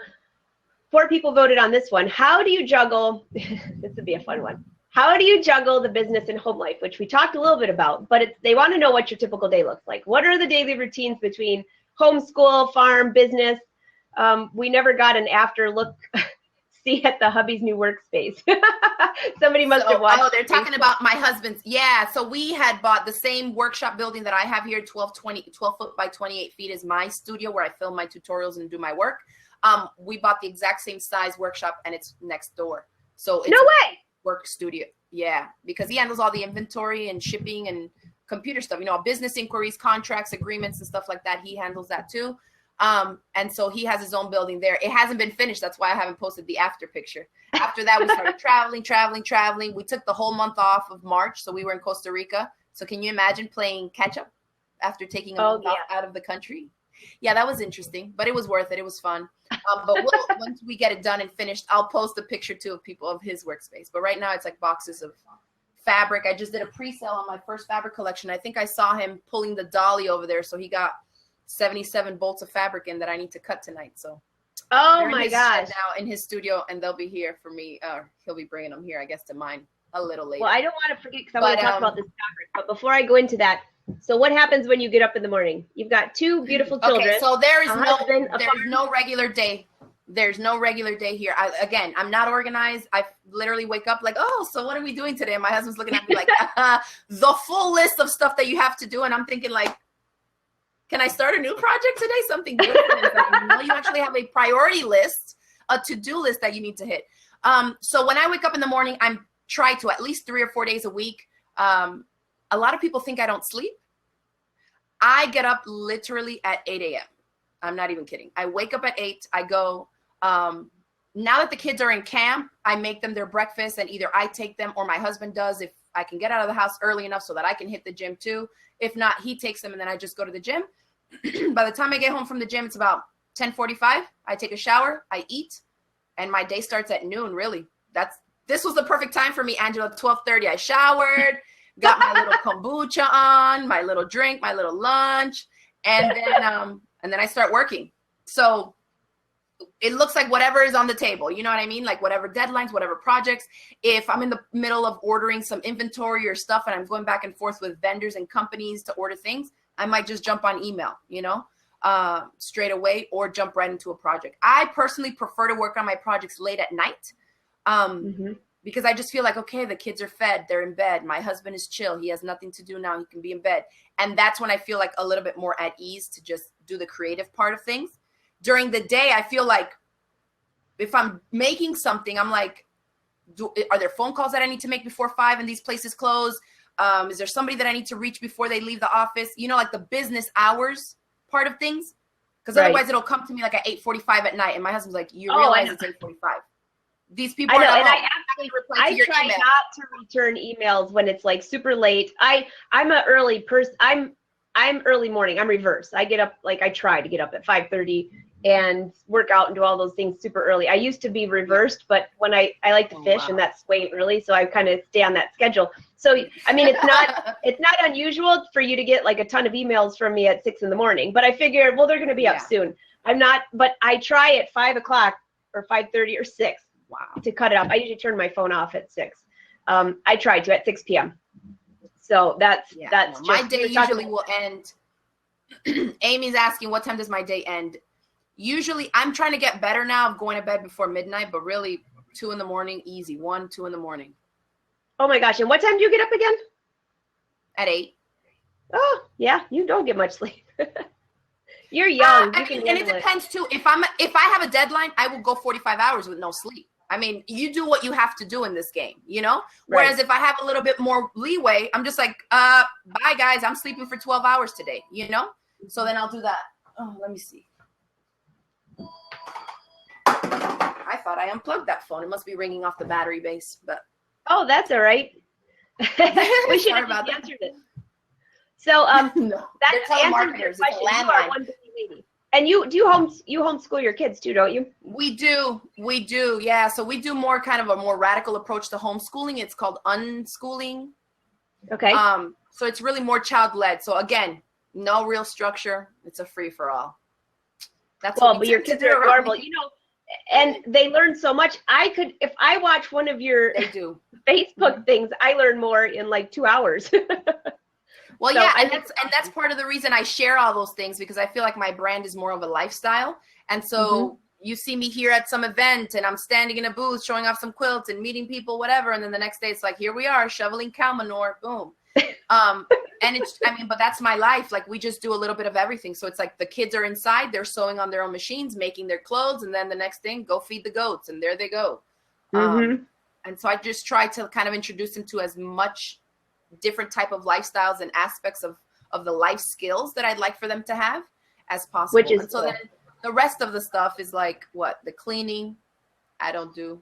Speaker 1: 4 people voted on this one. How do you juggle? This would be a fun one. How do you juggle the business and home life, which we talked a little bit about, but they want to know what your typical day looks like. What are the daily routines between homeschool, farm, business? We never got an after look see at the hubby's new workspace. Somebody must have watched.
Speaker 2: Oh, they're talking about my husband's. Yeah, so we had bought the same workshop building that I have here, 12 foot by 28 feet is my studio where I film my tutorials and do my work. We bought the exact same size workshop, and it's next door. So it's
Speaker 1: no way.
Speaker 2: Work studio. Yeah, because he handles all the inventory and shipping and computer stuff, you know, business inquiries, contracts, agreements, and stuff like that. He handles that too. And so he has his own building there. It hasn't been finished. That's why I haven't posted the after picture. After that, we started traveling. We took the whole month off of March. So we were in Costa Rica. So can you imagine playing catch up after taking a month out of the country? Yeah, that was interesting, but it was worth it. It was fun. But once we get it done and finished, I'll post a picture too of people of his workspace. But right now it's like boxes of fabric. I just did a pre-sale on my first fabric collection. I think I saw him pulling the dolly over there. So he got 77 bolts of fabric in that I need to cut tonight. So
Speaker 1: my gosh,
Speaker 2: now in his studio, and they'll be here for me. He'll be bringing them here, I guess, to mine a little later.
Speaker 1: Well, I don't want to forget because I want to talk about this fabric. But before I go into that, so what happens when you get up in the morning? You've got two beautiful children.
Speaker 2: Okay, so there's no regular day. There's no regular day here. I'm not organized. I literally wake up like, oh, so what are we doing today? And my husband's looking at me like, the full list of stuff that you have to do. And I'm thinking like, can I start a new project today? Something different. No, you actually have a priority list, a to-do list that you need to hit. So when I wake up in the morning, I'm try to at least 3 or 4 days a week. A lot of people think I don't sleep. I get up literally at 8 a.m. I'm not even kidding. I wake up at 8. I go, now that the kids are in camp, I make them their breakfast, and either I take them or my husband does if I can get out of the house early enough so that I can hit the gym too. If not, he takes them and then I just go to the gym. By the time I get home from the gym, it's about 10:45. I take a shower, I eat, and my day starts at noon, really. This was the perfect time for me, Angela. 12:30, I showered, got my little kombucha on, my little drink, my little lunch, and then I start working. So it looks like whatever is on the table, you know what I mean? Like whatever deadlines, whatever projects. If I'm in the middle of ordering some inventory or stuff and I'm going back and forth with vendors and companies to order things, I might just jump on email, straight away, or jump right into a project. I personally prefer to work on my projects late at night. Because I just feel like, okay, the kids are fed, they're in bed. My husband is chill. He has nothing to do now. He can be in bed. And that's when I feel like a little bit more at ease to just do the creative part of things. During the day, I feel like if I'm making something, I'm like, are there phone calls that I need to make before 5 and these places close? Is there somebody that I need to reach before they leave the office? Like the business hours part of things. Because otherwise it'll come to me like at 8:45 at night. And my husband's like, you realize it's 8:45. These people are not home.
Speaker 1: I try not to return emails when it's like super late. I'm an early person. I'm early morning. I'm reverse. I get up, like I try to get up at 5:30 and work out and do all those things super early. I used to be reversed, but when I like to fish and that's way early, so I kind of stay on that schedule. So I mean, it's not unusual for you to get like a ton of emails from me at 6 a.m. But I figured, well, they're going to be up soon. I'm not, but I try at 5 o'clock or 5:30 or 6. Wow. To cut it off. I usually turn my phone off at 6. I try to at 6 p.m. So that's
Speaker 2: my day usually will end. Amy's asking, what time does my day end? Usually I'm trying to get better now of going to bed before midnight, but really 2 a.m, easy. 1, 2 a.m.
Speaker 1: Oh my gosh. And what time do you get up again?
Speaker 2: At 8.
Speaker 1: Oh yeah. You don't get much sleep. You're young.
Speaker 2: And it depends too. If I have a deadline, I will go 45 hours with no sleep. I mean, you do what you have to do in this game, Whereas if I have a little bit more leeway, I'm just like, bye guys, I'm sleeping for 12 hours today, So then I'll do that. Oh, let me see. I thought I unplugged that phone. It must be ringing off the battery base, but.
Speaker 1: Oh, that's all right. We should have answered it. So
Speaker 2: no,
Speaker 1: that's answering your question. You are one busy lady. And you homeschool your kids too, don't you?
Speaker 2: We do. Yeah. So we do more kind of a more radical approach to homeschooling. It's called unschooling.
Speaker 1: Okay.
Speaker 2: So it's really more child-led. So again, no real structure. It's a free for all. That's
Speaker 1: but your kids are adorable, and they learn so much. If I watch one of your Facebook things, I learn more in like 2 hours.
Speaker 2: Well, so and that's part of the reason I share all those things, because I feel like my brand is more of a lifestyle. And so you see me here at some event and I'm standing in a booth showing off some quilts and meeting people, whatever. And then the next day it's like, here we are shoveling cow manure, boom. But that's my life. Like we just do a little bit of everything. So it's like the kids are inside, they're sewing on their own machines, making their clothes. And then the next thing, go feed the goats. And there they go. And so I just try to kind of introduce them to as much different type of lifestyles and aspects of the life skills that I'd like for them to have. as possible.
Speaker 1: Which is
Speaker 2: and so
Speaker 1: cool.
Speaker 2: then the rest of the stuff is like what? The cleaning, I don't do.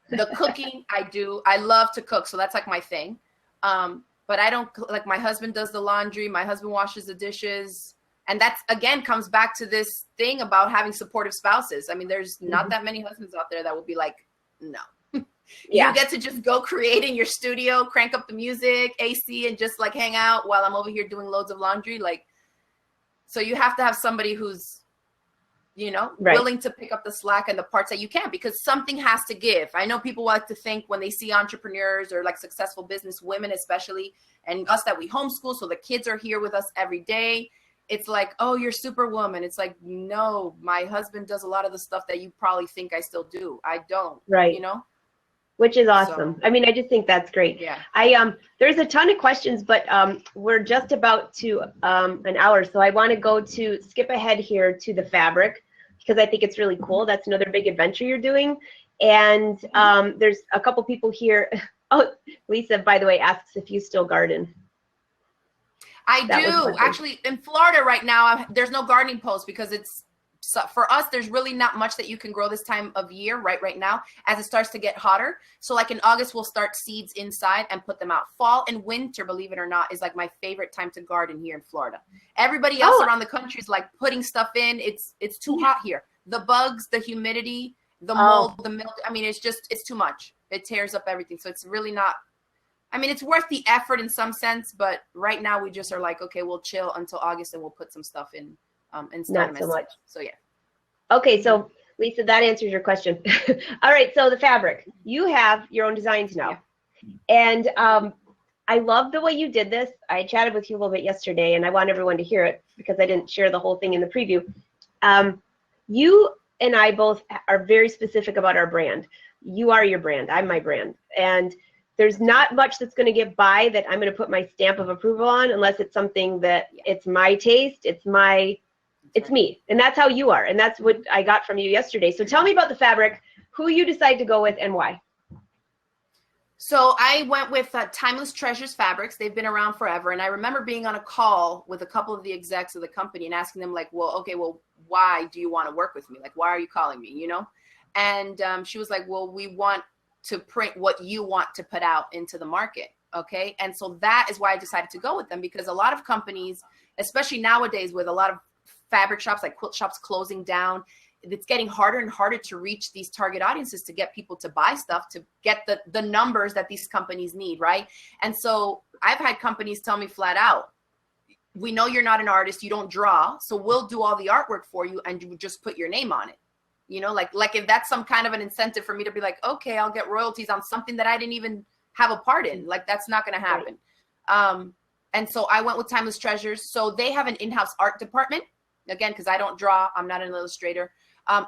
Speaker 2: The cooking, I do. I love to cook, so that's like my thing. But I don't, like, my husband does the laundry, my husband washes the dishes. And that's, again, comes back to this thing about having supportive spouses. I mean, there's not that many husbands out there that will be like, no.
Speaker 1: Yeah.
Speaker 2: You get to just go create in your studio, crank up the music, AC, and just like hang out while I'm over here doing loads of laundry. Like, so you have to have somebody who's, you know, willing to pick up the slack and the parts that you can, because something has to give. I know people like to think when they see entrepreneurs or like successful business women, especially, and us that we homeschool, so the kids are here with us every day. It's like, oh, you're superwoman. It's like, no, my husband does a lot of the stuff that you probably think I still do. I don't, you know?
Speaker 1: Which is awesome. So, I mean, I just think that's great.
Speaker 2: Yeah.
Speaker 1: There's a ton of questions, but we're just about to an hour. So I want to skip ahead here to the fabric, because I think it's really cool. That's another big adventure you're doing. And there's a couple people here. Oh, Lisa, by the way, asks if you still garden.
Speaker 2: I do. Actually, in Florida right now, there's no gardening post because for us, there's really not much that you can grow this time of year right now as it starts to get hotter. So like in August, we'll start seeds inside and put them out. Fall and winter, believe it or not, is like my favorite time to garden here in Florida. Everybody else around the country is like putting stuff in. It's too hot here. The bugs, the humidity, the mold, the milk. I mean, it's too much. It tears up everything. So it's really not, I mean, it's worth the effort in some sense, but right now we just are like, okay, we'll chill until August and we'll put some stuff in.
Speaker 1: Not so much.
Speaker 2: So yeah.
Speaker 1: Okay, so Lisa, that answers your question. All right, so the fabric. You have your own designs now. Yeah. And I love the way you did this. I chatted with you a little bit yesterday, and I want everyone to hear it because I didn't share the whole thing in the preview. You and I both are very specific about our brand. You are your brand. I'm my brand. And there's not much that's going to get by that I'm going to put my stamp of approval on unless it's something that it's my taste, it's me. And that's how you are. And that's what I got from you yesterday. So tell me about the fabric, who you decide to go with and why.
Speaker 2: So I went with Timeless Treasures Fabrics. They've been around forever. And I remember being on a call with a couple of the execs of the company and asking them like, well, why do you want to work with me? Like, why are you calling me, you know? And she was like, well, we want to print what you want to put out into the market. Okay. And so that is why I decided to go with them, because a lot of companies, especially nowadays with a lot of fabric shops, like quilt shops closing down, it's getting harder and harder to reach these target audiences, to get people to buy stuff, to get the numbers that these companies need. Right. And so I've had companies tell me flat out, we know you're not an artist, you don't draw, so we'll do all the artwork for you and you just put your name on it. You know, like if that's some kind of an incentive for me to be like, okay, I'll get royalties on something that I didn't even have a part in. Like, that's not going to happen. Right. And so I went with Timeless Treasures. So they have an in-house art department. Again, because I don't draw, I'm not an illustrator.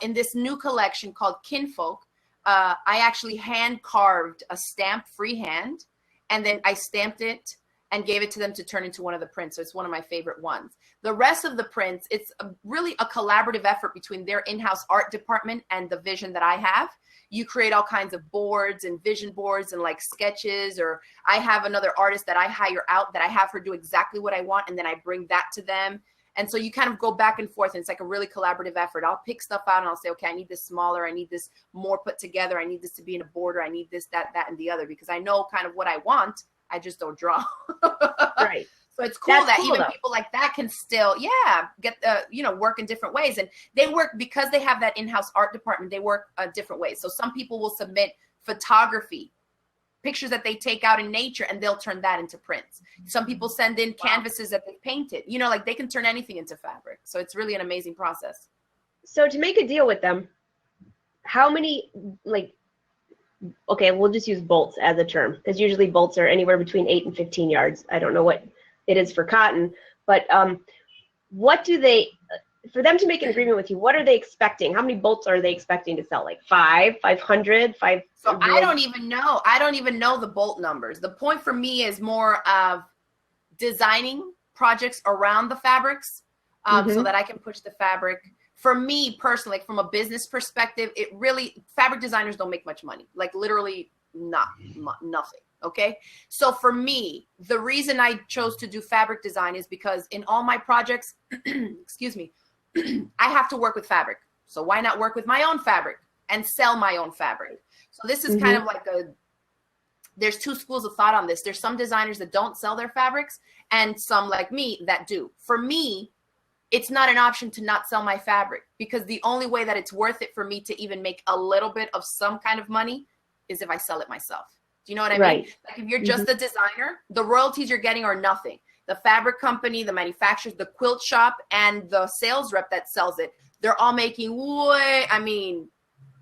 Speaker 2: In this new collection called Kinfolk, I actually hand carved a stamp freehand, and then I stamped it and gave it to them to turn into one of the prints. So it's one of my favorite ones. The rest of the prints, it's really a collaborative effort between their in-house art department and the vision that I have. You create all kinds of boards and vision boards and like sketches, or I have another artist that I hire out that I have her do exactly what I want, and then I bring that to them. And so you kind of go back and forth, and it's like a really collaborative effort. I'll pick stuff out and I'll say, okay, I need this smaller. I need this more put together. I need this to be in a border. I need this, that, and the other, because I know kind of what I want. I just don't draw.
Speaker 1: Right.
Speaker 2: So it's cool even people like that can still, get work in different ways. And they work, because they have that in-house art department, they work different ways. So some people will submit photography, pictures that they take out in nature, and they'll turn that into prints. Some people send in canvases that they painted, like they can turn anything into fabric. So it's really an amazing process.
Speaker 1: So to make a deal with them, how many, okay, we'll just use bolts as a term, because usually bolts are anywhere between 8 and 15 yards. I don't know what it is for cotton, but what do they, for them to make an agreement with you, what are they expecting? How many bolts are they expecting to sell? Like 500, 5?
Speaker 2: So I don't even know. I don't even know the bolt numbers. The point for me is more of designing projects around the fabrics so that I can push the fabric. For me personally, like from a business perspective, fabric designers don't make much money, like literally nothing. Okay. So for me, the reason I chose to do fabric design is because in all my projects, excuse me, I have to work with fabric. So why not work with my own fabric and sell my own fabric? So this is kind of like there's two schools of thought on this. There's some designers that don't sell their fabrics and some like me that do. For me, it's not an option to not sell my fabric, because the only way that it's worth it for me to even make a little bit of some kind of money is if I sell it myself. Do you know what I mean? Like if you're just the designer, the royalties you're getting are nothing. The fabric company, the manufacturers, the quilt shop, and the sales rep that sells it, they're all making way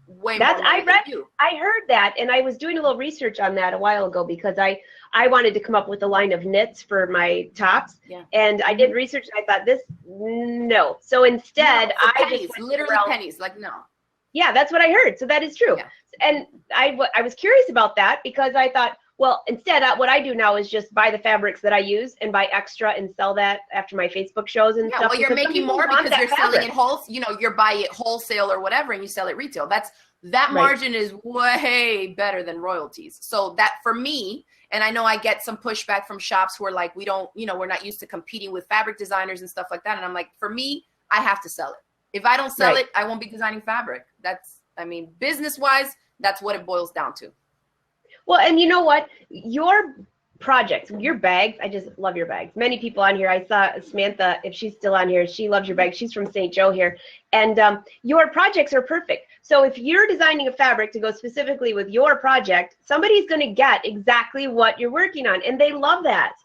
Speaker 2: more money than you.
Speaker 1: I heard that, and I was doing a little research on that a while ago, because I wanted to come up with a line of knits for my tops, and I did research, and I thought no. So instead,
Speaker 2: pennies, literally pennies, like no.
Speaker 1: Yeah, that's what I heard. So that is true. Yeah. And I was curious about that, because I thought, well, instead, what I do now is just buy the fabrics that I use and buy extra and sell that after my Facebook shows and stuff.
Speaker 2: Well, you're making more because you're selling it wholesale. You're buying it wholesale or whatever, and you sell it retail. That margin is way better than royalties. So that for me, and I know I get some pushback from shops who are like, we don't, we're not used to competing with fabric designers and stuff like that. And I'm like, for me, I have to sell it. If I don't sell it, I won't be designing fabric. Business wise, that's what it boils down to.
Speaker 1: Well, and you know what? Your projects, your bags, I just love your bags. Many people on here, I saw Samantha, if she's still on here, she loves your bags. She's from St. Joe here. And your projects are perfect. So if you're designing a fabric to go specifically with your project, somebody's going to get exactly what you're working on. And they love that.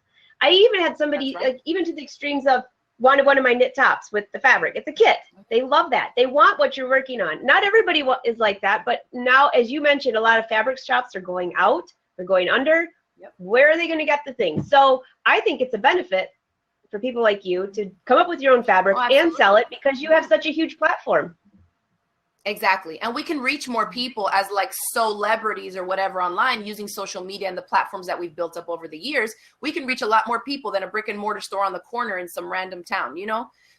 Speaker 1: I even had somebody, even to the extremes of, wanted one of my knit tops with the fabric. It's a kit. They love that. They want what you're working on. Not everybody is like that, but now, as you mentioned, a lot of fabric shops are going out. They're going under. Where are they going to get the things? So I think it's a benefit for people like you to come up with your own fabric and sell it, because you have such a huge platform.
Speaker 2: Exactly. And we can reach more people as like celebrities or whatever online using social media and the platforms that we've built up over the years. We can reach a lot more people than a brick and mortar store on the corner in some random town,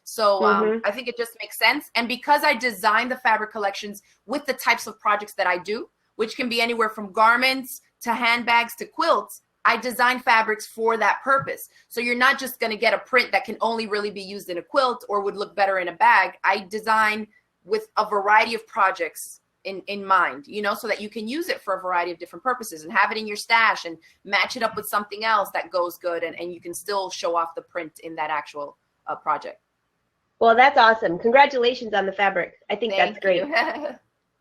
Speaker 2: So I think it just makes sense. And because I design the fabric collections with the types of projects that I do, which can be anywhere from garments to handbags to quilts, I design fabrics for that purpose. So you're not just going to get a print that can only really be used in a quilt or would look better in a bag. I design with a variety of projects in mind, so that you can use it for a variety of different purposes and have it in your stash and match it up with something else that goes good. And you can still show off the print in that actual project.
Speaker 1: Well, that's awesome. Congratulations on the fabric. I think that's great.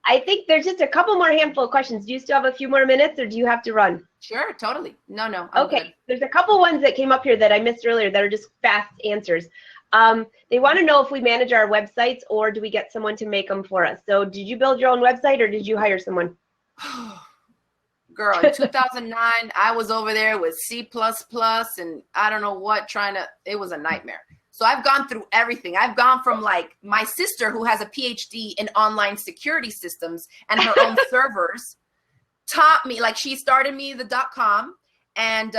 Speaker 1: I think there's just a couple more handful of questions. Do you still have a few more minutes, or do you have to run?
Speaker 2: Sure, totally. No. I'm
Speaker 1: okay.
Speaker 2: Good.
Speaker 1: There's a couple ones that came up here that I missed earlier that are just fast answers. They want to know if we manage our websites, or do we get someone to make them for us? So did you build your own website, or did you hire someone?
Speaker 2: Girl, in 2009, I was over there with C++ and I don't know what, it was a nightmare. So I've gone through everything. I've gone from like my sister, who has a PhD in online security systems and her own servers, taught me, like she started me the .com. And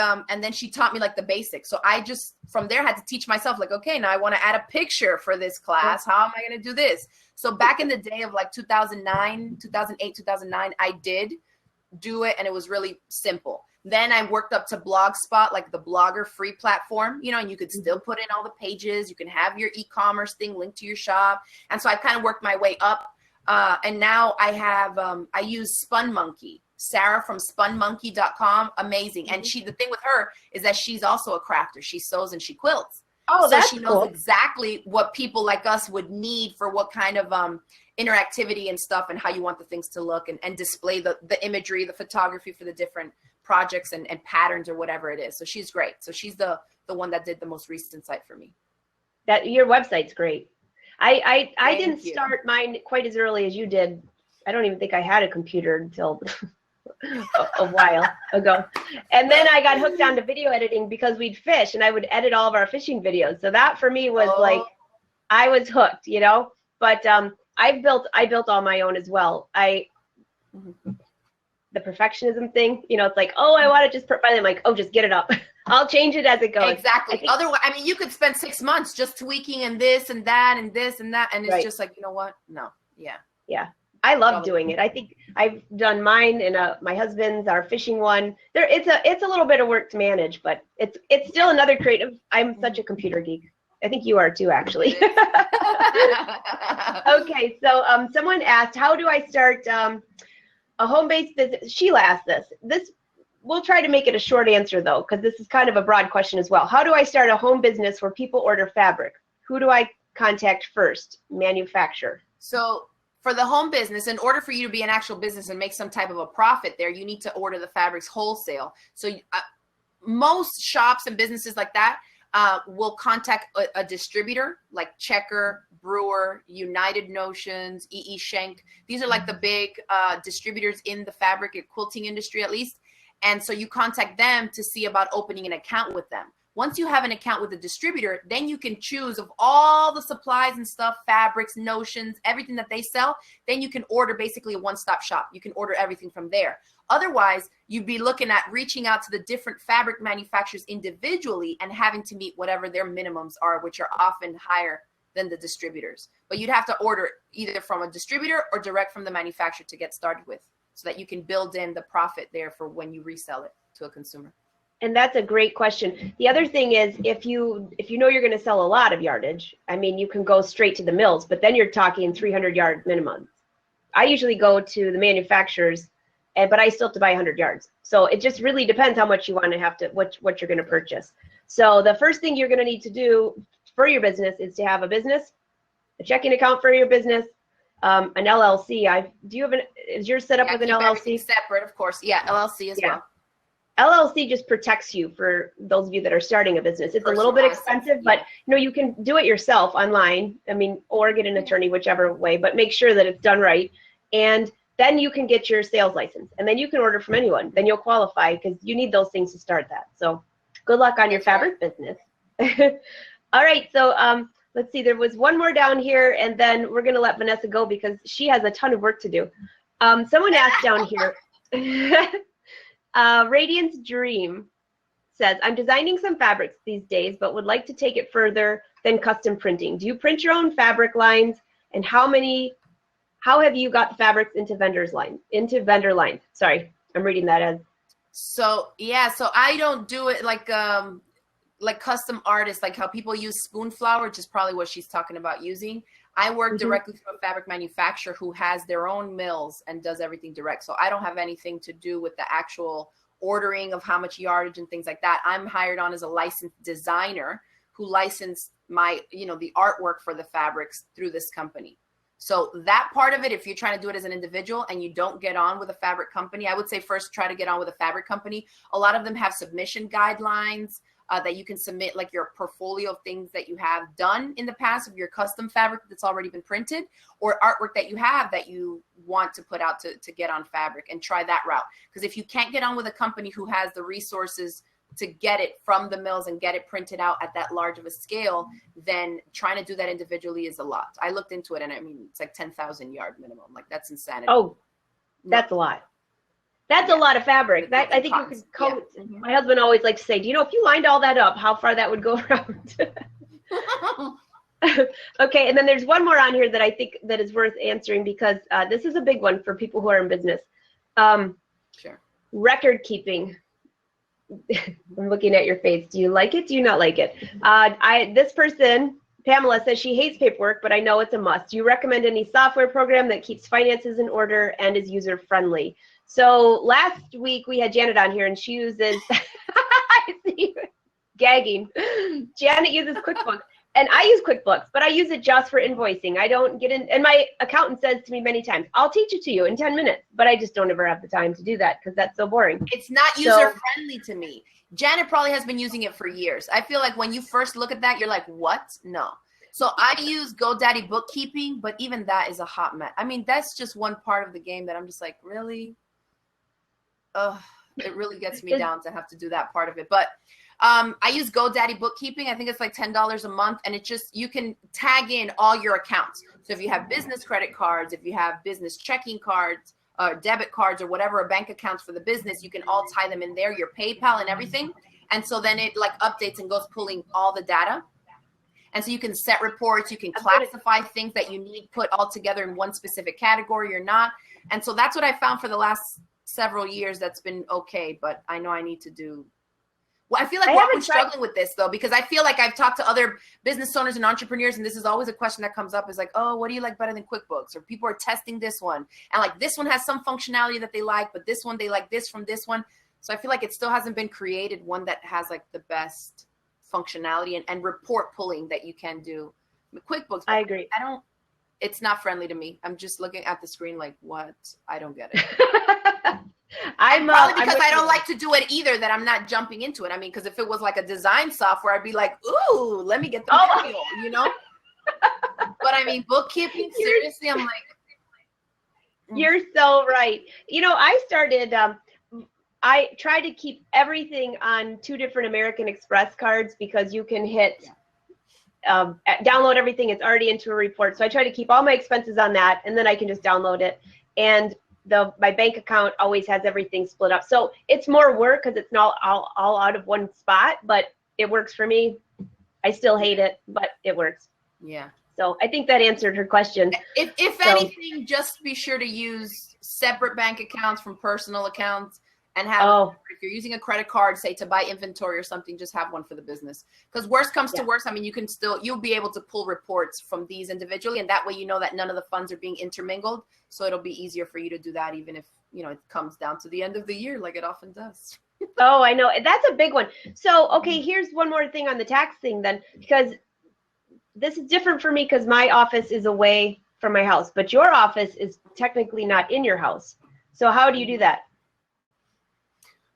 Speaker 2: then she taught me like the basics. So I just, from there, had to teach myself like, okay, now I want to add a picture for this class. How am I going to do this? So back in the day of like 2008, 2009, I did do it, and it was really simple. Then I worked up to Blogspot, like the Blogger free platform, and you could still put in all the pages. You can have your e-commerce thing linked to your shop. And so I kind of worked my way up. And now I have, I use SpunMonkey. Sarah from spunmonkey.com, amazing. And the thing with her is that she's also a crafter. She sews and she quilts.
Speaker 1: Oh,
Speaker 2: so
Speaker 1: that's
Speaker 2: she knows exactly what people like us would need for what kind of interactivity and stuff, and how you want the things to look, and display the imagery, the photography for the different projects and patterns or whatever it is. So she's great. So she's the one that did the most recent site for me.
Speaker 1: Your website's great. I didn't start mine quite as early as you did. I don't even think I had a computer until a while ago. And then I got hooked onto video editing because we'd fish, and I would edit all of our fishing videos. So that for me was like, I was hooked, But I built all my own as well. The perfectionism thing, it's like, I want to just put, I'm like, just get it up. I'll change it as it goes.
Speaker 2: Exactly. Otherwise, you could spend 6 months just tweaking and this and that and this and that. And it's just like, you know what? No. Yeah.
Speaker 1: Yeah. I love doing it. I think I've done mine and my husband's, our fishing one. It's a little bit of work to manage, but it's still another creative. I'm such a computer geek. I think you are too, actually. Okay, so someone asked, how do I start a home-based business? Sheila asked this. We'll try to make it a short answer, though, because this is kind of a broad question as well. How do I start a home business where people order fabric? Who do I contact first? Manufacturer.
Speaker 2: So for the home business, in order for you to be an actual business and make some type of a profit there, you need to order the fabrics wholesale. So most shops and businesses like that will contact a distributor like Checker, Brewer, United Notions, E.E. Schenck. These are like the big distributors in the fabric and quilting industry, at least. And so you contact them to see about opening an account with them. Once you have an account with a distributor, then you can choose of all the supplies and stuff, fabrics, notions, everything that they sell. Then you can order basically a one-stop shop. You can order everything from there. Otherwise, you'd be looking at reaching out to the different fabric manufacturers individually and having to meet whatever their minimums are, which are often higher than the distributors. But you'd have to order either from a distributor or direct from the manufacturer to get started with, so that you can build in the profit there for when you resell it to a consumer.
Speaker 1: And that's a great question. The other thing is, if you know you're going to sell a lot of yardage, I mean, you can go straight to the mills, but then you're talking 300 yard minimum. I usually go to the manufacturers, but I still have to buy 100 yards. So it just really depends how much you want to have to, what you're going to purchase. So the first thing you're going to need to do for your business is to have a business, a checking account for your business, an LLC. Is yours set up with an LLC?
Speaker 2: Separate, of course. Yeah, LLC as well.
Speaker 1: LLC just protects you for those of you that are starting a business. It's a little bit expensive, but you can do it yourself online. I mean, or get an attorney, whichever way, but make sure that it's done right. And then you can get your sales license, and then you can order from anyone. Then you'll qualify because you need those things to start that. So good luck on your fabric business. All right. So let's see. There was one more down here, and then we're going to let Vanessa go because she has a ton of work to do. Someone asked down here. Radiance Dream says, I'm designing some fabrics these days, but would like to take it further than custom printing. Do you print your own fabric lines? And how have you got the fabrics into vendor lines? Sorry, I'm reading that as.
Speaker 2: So I don't do it like custom artists, like how people use spoon flour, which is probably what she's talking about using. I work directly through a fabric manufacturer who has their own mills and does everything direct. So I don't have anything to do with the actual ordering of how much yardage and things like that. I'm hired on as a licensed designer who licensed my, the artwork for the fabrics through this company. So that part of it, if you're trying to do it as an individual and you don't get on with a fabric company, I would say first try to get on with a fabric company. A lot of them have submission guidelines that you can submit, like your portfolio of things that you have done in the past of your custom fabric that's already been printed, or artwork that you have that you want to put out to get on fabric, and try that route. Because if you can't get on with a company who has the resources to get it from the mills and get it printed out at that large of a scale, then trying to do that individually is a lot. I looked into it, and I mean, it's like 10,000 yard minimum. Like, that's insanity.
Speaker 1: Oh, that's a lot. That's a lot of fabric. That I think you could coat. Yeah. My husband always likes to say, do you know, if you lined all that up, how far that would go around? Okay, and then there's one more on here that I think that is worth answering, because this is a big one for people who are in business.
Speaker 2: Sure.
Speaker 1: Record keeping. I'm looking at your face. Do you like it? Do you not like it? This person, Pamela, says she hates paperwork, but I know it's a must. Do you recommend any software program that keeps finances in order and is user-friendly? So last week we had Janet on here, and she uses, I see you gagging. Janet uses QuickBooks, and I use QuickBooks, but I use it just for invoicing. I don't get in, and my accountant says to me many times, I'll teach it to you in 10 minutes, but I just don't ever have the time to do that because that's so boring.
Speaker 2: It's not user-friendly to me. Janet probably has been using it for years. I feel like when you first look at that, you're like, what? No. So I use GoDaddy bookkeeping, but even that is a hot mess. I mean, that's just one part of the game that I'm just like, really? It really gets me down to have to do that part of it. But I use GoDaddy bookkeeping. I think it's like $10 a month, and it just, you can tag in all your accounts. So if you have business credit cards, if you have business checking cards, debit cards, or whatever, or bank accounts for the business, you can all tie them in there, your PayPal and everything. And so then it like updates and goes pulling all the data. And so you can set reports, you can classify things that you need put all together in one specific category or not. And so that's what I found for the last several years. That's been okay, but I know I need to do Well, I feel like we're always struggling with this though, because I feel like I've talked to other business owners and entrepreneurs, and this is always a question that comes up is like, oh, what do you like better than QuickBooks? Or people are testing this one, and like this one has some functionality that they like, but this one, they like this from this one. So I feel like it still hasn't been created one that has like the best functionality and report pulling that you can do with QuickBooks.
Speaker 1: I agree.
Speaker 2: It's not friendly to me. I'm just looking at the screen like, what? I don't get it. Probably because I don't like to do it either, that I'm not jumping into it. I mean, because if it was like a design software, I'd be like, ooh, let me get the manual, you know? But I mean, bookkeeping, seriously, I'm like.
Speaker 1: You're so right. You know, I started, I try to keep everything on 2 different American Express cards because you can hit download everything. It's already into a report. So I try to keep all my expenses on that, and then I can just download it. And my bank account always has everything split up. So it's more work because it's not all out of one spot, but it works for me. I still hate it, but it works.
Speaker 2: Yeah.
Speaker 1: So I think that answered her question.
Speaker 2: If anything, just be sure to use separate bank accounts from personal accounts. And have, if you're using a credit card, say to buy inventory or something, just have one for the business. Because worst comes to worst, I mean, you'll be able to pull reports from these individually. And that way, you know that none of the funds are being intermingled. So it'll be easier for you to do that, even if, you know, it comes down to the end of the year, like it often does.
Speaker 1: Oh, I know. That's a big one. So, okay, here's one more thing on the tax thing then, because this is different for me because my office is away from my house, but your office is technically not in your house. So how do you do that?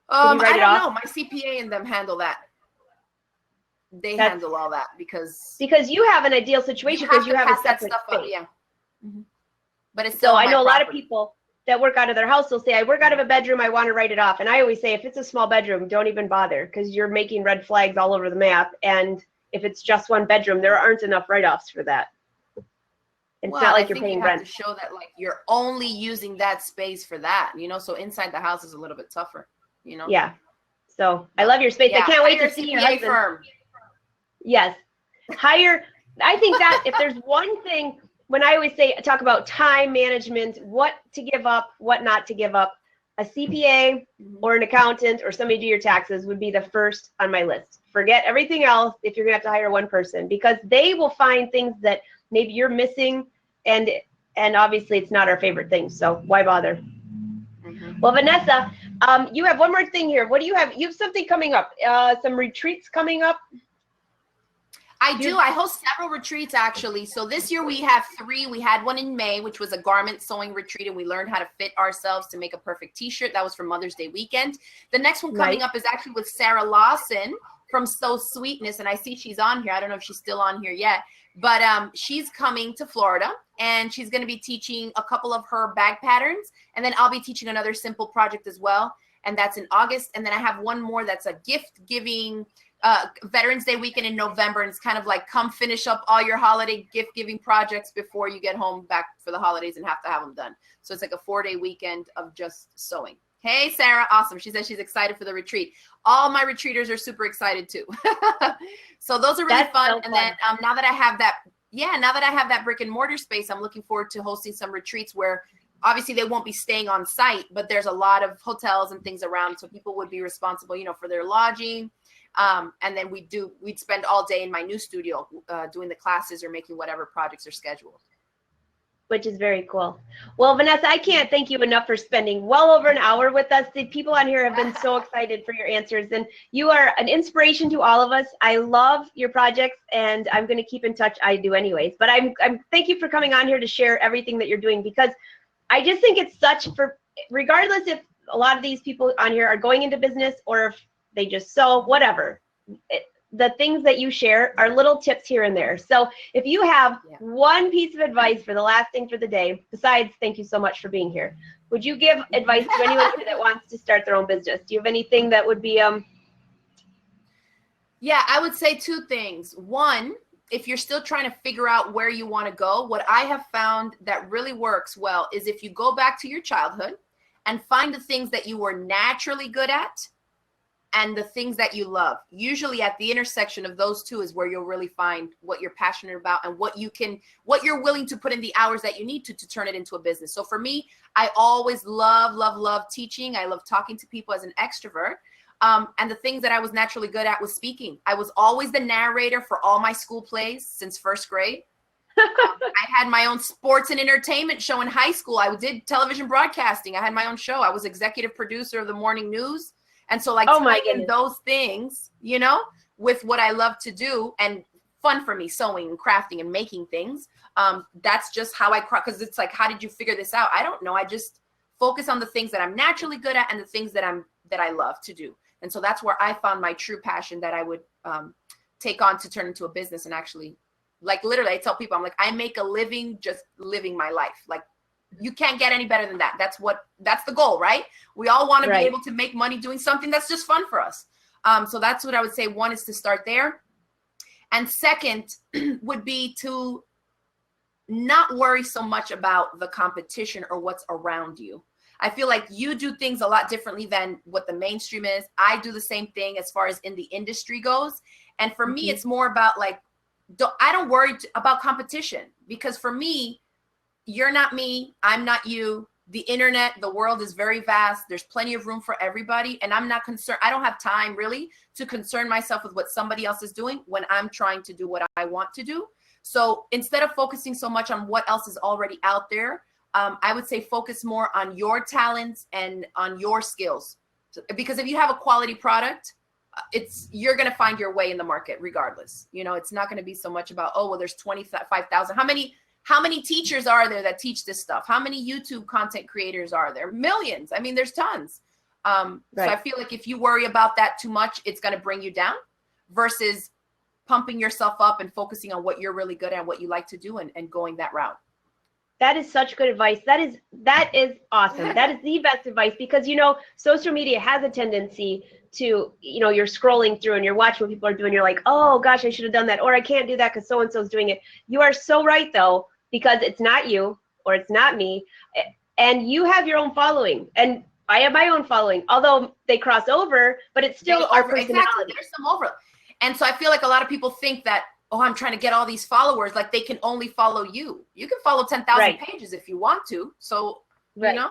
Speaker 2: I don't know. My CPA and them handle that. They handle all that because
Speaker 1: you have an ideal situation because you have a separate space.
Speaker 2: Yeah. Mm-hmm. But it's still
Speaker 1: so I know a lot of people that work out of their house will say, I work out of a bedroom, I want to write it off. And I always say, if it's a small bedroom, don't even bother because you're making red flags all over the map. And if it's just one bedroom, there aren't enough write-offs for that. It's not like you're paying rent.
Speaker 2: To show that like you're only using that space for that, you know, so inside the house is a little bit tougher. You know?
Speaker 1: Yeah. So I love your space. I can't wait to see your husband. Firm. Yes. I think that if there's one thing, when I always talk about time management, what to give up, what not to give up, a CPA or an accountant or somebody do your taxes would be the first on my list. Forget everything else if you're going to have to hire one person because they will find things that maybe you're missing and obviously it's not our favorite thing. So why bother? Well, Vanessa, you have one more thing here. What do you have? You have something coming up, some retreats coming up?
Speaker 2: I do. I host several retreats, actually. So this year we have 3. We had one in May, which was a garment sewing retreat, and we learned how to fit ourselves to make a perfect T-shirt. That was for Mother's Day weekend. The next one coming up is actually with Sarah Lawson from So Sweetness, and I see she's on here. I don't know if she's still on here yet, but she's coming to Florida. And she's going to be teaching a couple of her bag patterns. And then I'll be teaching another simple project as well. And that's in August. And then I have one more that's a gift giving Veterans Day weekend in November. And it's kind of like come finish up all your holiday gift giving projects before you get home back for the holidays and have to have them done. So it's like a 4-day weekend of just sewing. Hey, Sarah. Awesome. She says she's excited for the retreat. All my retreaters are super excited too. So those are really fun. And then now that I have that brick and mortar space, I'm looking forward to hosting some retreats where obviously they won't be staying on site, but there's a lot of hotels and things around. So people would be responsible, you know, for their lodging. And then we'd spend all day in my new studio doing the classes or making whatever projects are scheduled.
Speaker 1: Which is very cool. Well, Vanessa, I can't thank you enough for spending well over an hour with us. The people on here have been so excited for your answers, and you are an inspiration to all of us. I love your projects, and I'm going to keep in touch. I do anyways, but I'm thank you for coming on here to share everything that you're doing because I just think it's regardless if a lot of these people on here are going into business or if they just sew, whatever. The things that you share are little tips here and there. So if you have one piece of advice for the last thing for the day, besides thank you so much for being here, would you give advice to anyone that wants to start their own business? Do you have anything that would be
Speaker 2: Yeah, I would say 2 things. One, if you're still trying to figure out where you want to go, what I have found that really works well is if you go back to your childhood and find the things that you were naturally good at and the things that you love. Usually at the intersection of those 2 is where you'll really find what you're passionate about and what you're willing to put in the hours that you need to turn it into a business. So for me, I always love teaching. I love talking to people as an extrovert. And the things that I was naturally good at was speaking. I was always the narrator for all my school plays since first grade. I had my own sports and entertainment show in high school. I did television broadcasting. I had my own show. I was executive producer of the morning news. And so like tying those things, you know, with what I love to do and fun for me, sewing and crafting and making things. That's just how because it's like, how did you figure this out? I don't know. I just focus on the things that I'm naturally good at and the things that I love to do. And so that's where I found my true passion that I would take on to turn into a business. And actually, like literally, I tell people, I'm like, I make a living just living my life. Like you can't get any better than that. That's the goal, right? We all want to be able to make money doing something that's just fun for us. So that's what I would say. One is to start there. And second would be to not worry so much about the competition or what's around you. I feel like you do things a lot differently than what the mainstream is. I do the same thing as far as in the industry goes. And for me, it's more about like, I don't worry about competition, because for me, you're not me, I'm not you. The internet, the world is very vast. There's plenty of room for everybody. And I'm not concerned. I don't have time really to concern myself with what somebody else is doing when I'm trying to do what I want to do. So instead of focusing so much on what else is already out there, I would say focus more on your talents and on your skills. Because if you have a quality product, you're going to find your way in the market regardless. You know, it's not going to be so much about, oh, well, there's 25,000. How many teachers are there that teach this stuff? How many YouTube content creators are there? Millions. I mean, there's tons. So I feel like if you worry about that too much, it's going to bring you down versus pumping yourself up and focusing on what you're really good at, what you like to do, and going that route.
Speaker 1: That is such good advice. That is awesome. That is the best advice, because, you know, social media has a tendency to, you know, you're scrolling through and you're watching what people are doing. You're like, oh gosh, I should have done that. Or I can't do that because so-and-so's doing it. You are so right though, because it's not you or it's not me. And you have your own following. And I have my own following, although they cross over, but it's still our personality.
Speaker 2: Exactly. There's some overlap. And so I feel like a lot of people think that, oh, I'm trying to get all these followers, like they can only follow you. You can follow 10,000 pages if you want to. So, you know.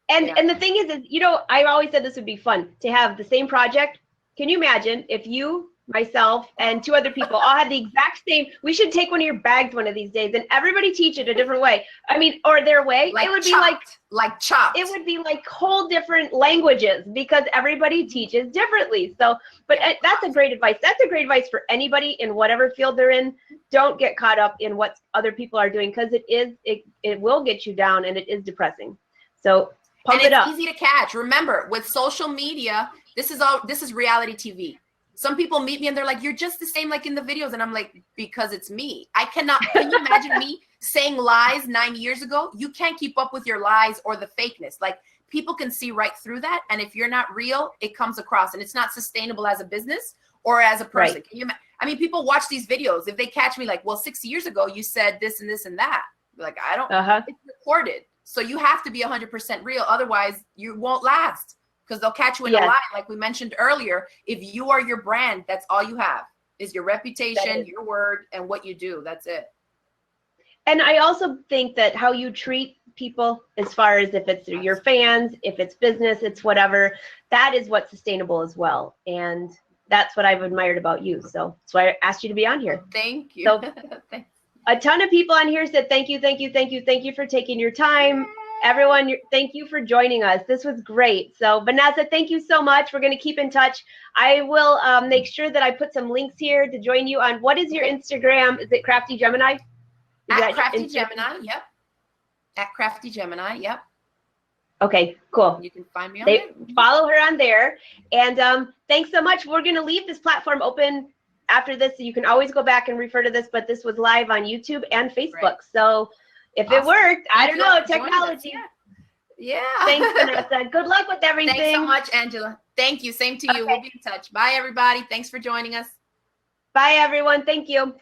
Speaker 2: And the thing is, you know, I always said this would be fun to have the same project. Can you imagine if you, myself, and 2 other people all had the exact same? We should take one of your bags one of these days and everybody teach it a different way. I mean, or their way. Like
Speaker 1: it would
Speaker 2: chopped,
Speaker 1: be
Speaker 2: like chopped.
Speaker 1: It would be like whole different languages, because everybody teaches differently. So, but that's a great advice. That's a great advice for anybody in whatever field they're in. Don't get caught up in what other people are doing, because it will get you down and it is depressing. So pump it up.
Speaker 2: It's easy to catch. Remember, with social media, this is reality TV. Some people meet me and they're like, you're just the same like in the videos. And I'm like, because it's me. Can you imagine me saying lies 9 years ago? You can't keep up with your lies or the fakeness. Like, people can see right through that. And if you're not real, it comes across, and it's not sustainable as a business or as a person. Can you? I mean, people watch these videos. If they catch me like, well, 6 years ago, you said this and this and that. Like, I don't, it's recorded. So you have to be 100% real. Otherwise you won't last, because they'll catch you in a lie. Like we mentioned earlier, if you are your brand, that's all you have is your reputation, your word, and what you do. That's it. And
Speaker 1: I also think that how you treat people, as far as if it's your fans, if it's business, it's whatever, that is what's sustainable as well. And that's what I've admired about you. So that's why I asked you to be on here.
Speaker 2: Thank you.
Speaker 1: So, a ton of people on here said thank you for taking your time. Everyone, thank you for joining us. This was great. So Vanessa, thank you so much. We're going to keep in touch. I will make sure that I put some links here to join you on. What is your Instagram? Is it Crafty Gemini?
Speaker 2: At Crafty Gemini, yep. At Crafty Gemini, yep.
Speaker 1: Okay, cool.
Speaker 2: You can find me on there.
Speaker 1: Follow her on there. And thanks so much. We're going to leave this platform open after this, so you can always go back and refer to this, but this was live on YouTube and Facebook. Right. So if it worked, I don't know, technology.
Speaker 2: Yeah.
Speaker 1: Thanks, Vanessa. Good luck with everything.
Speaker 2: Thanks so much, Angela. Thank you. Same to you. We'll be in touch. Bye, everybody. Thanks for joining us.
Speaker 1: Bye, everyone. Thank you.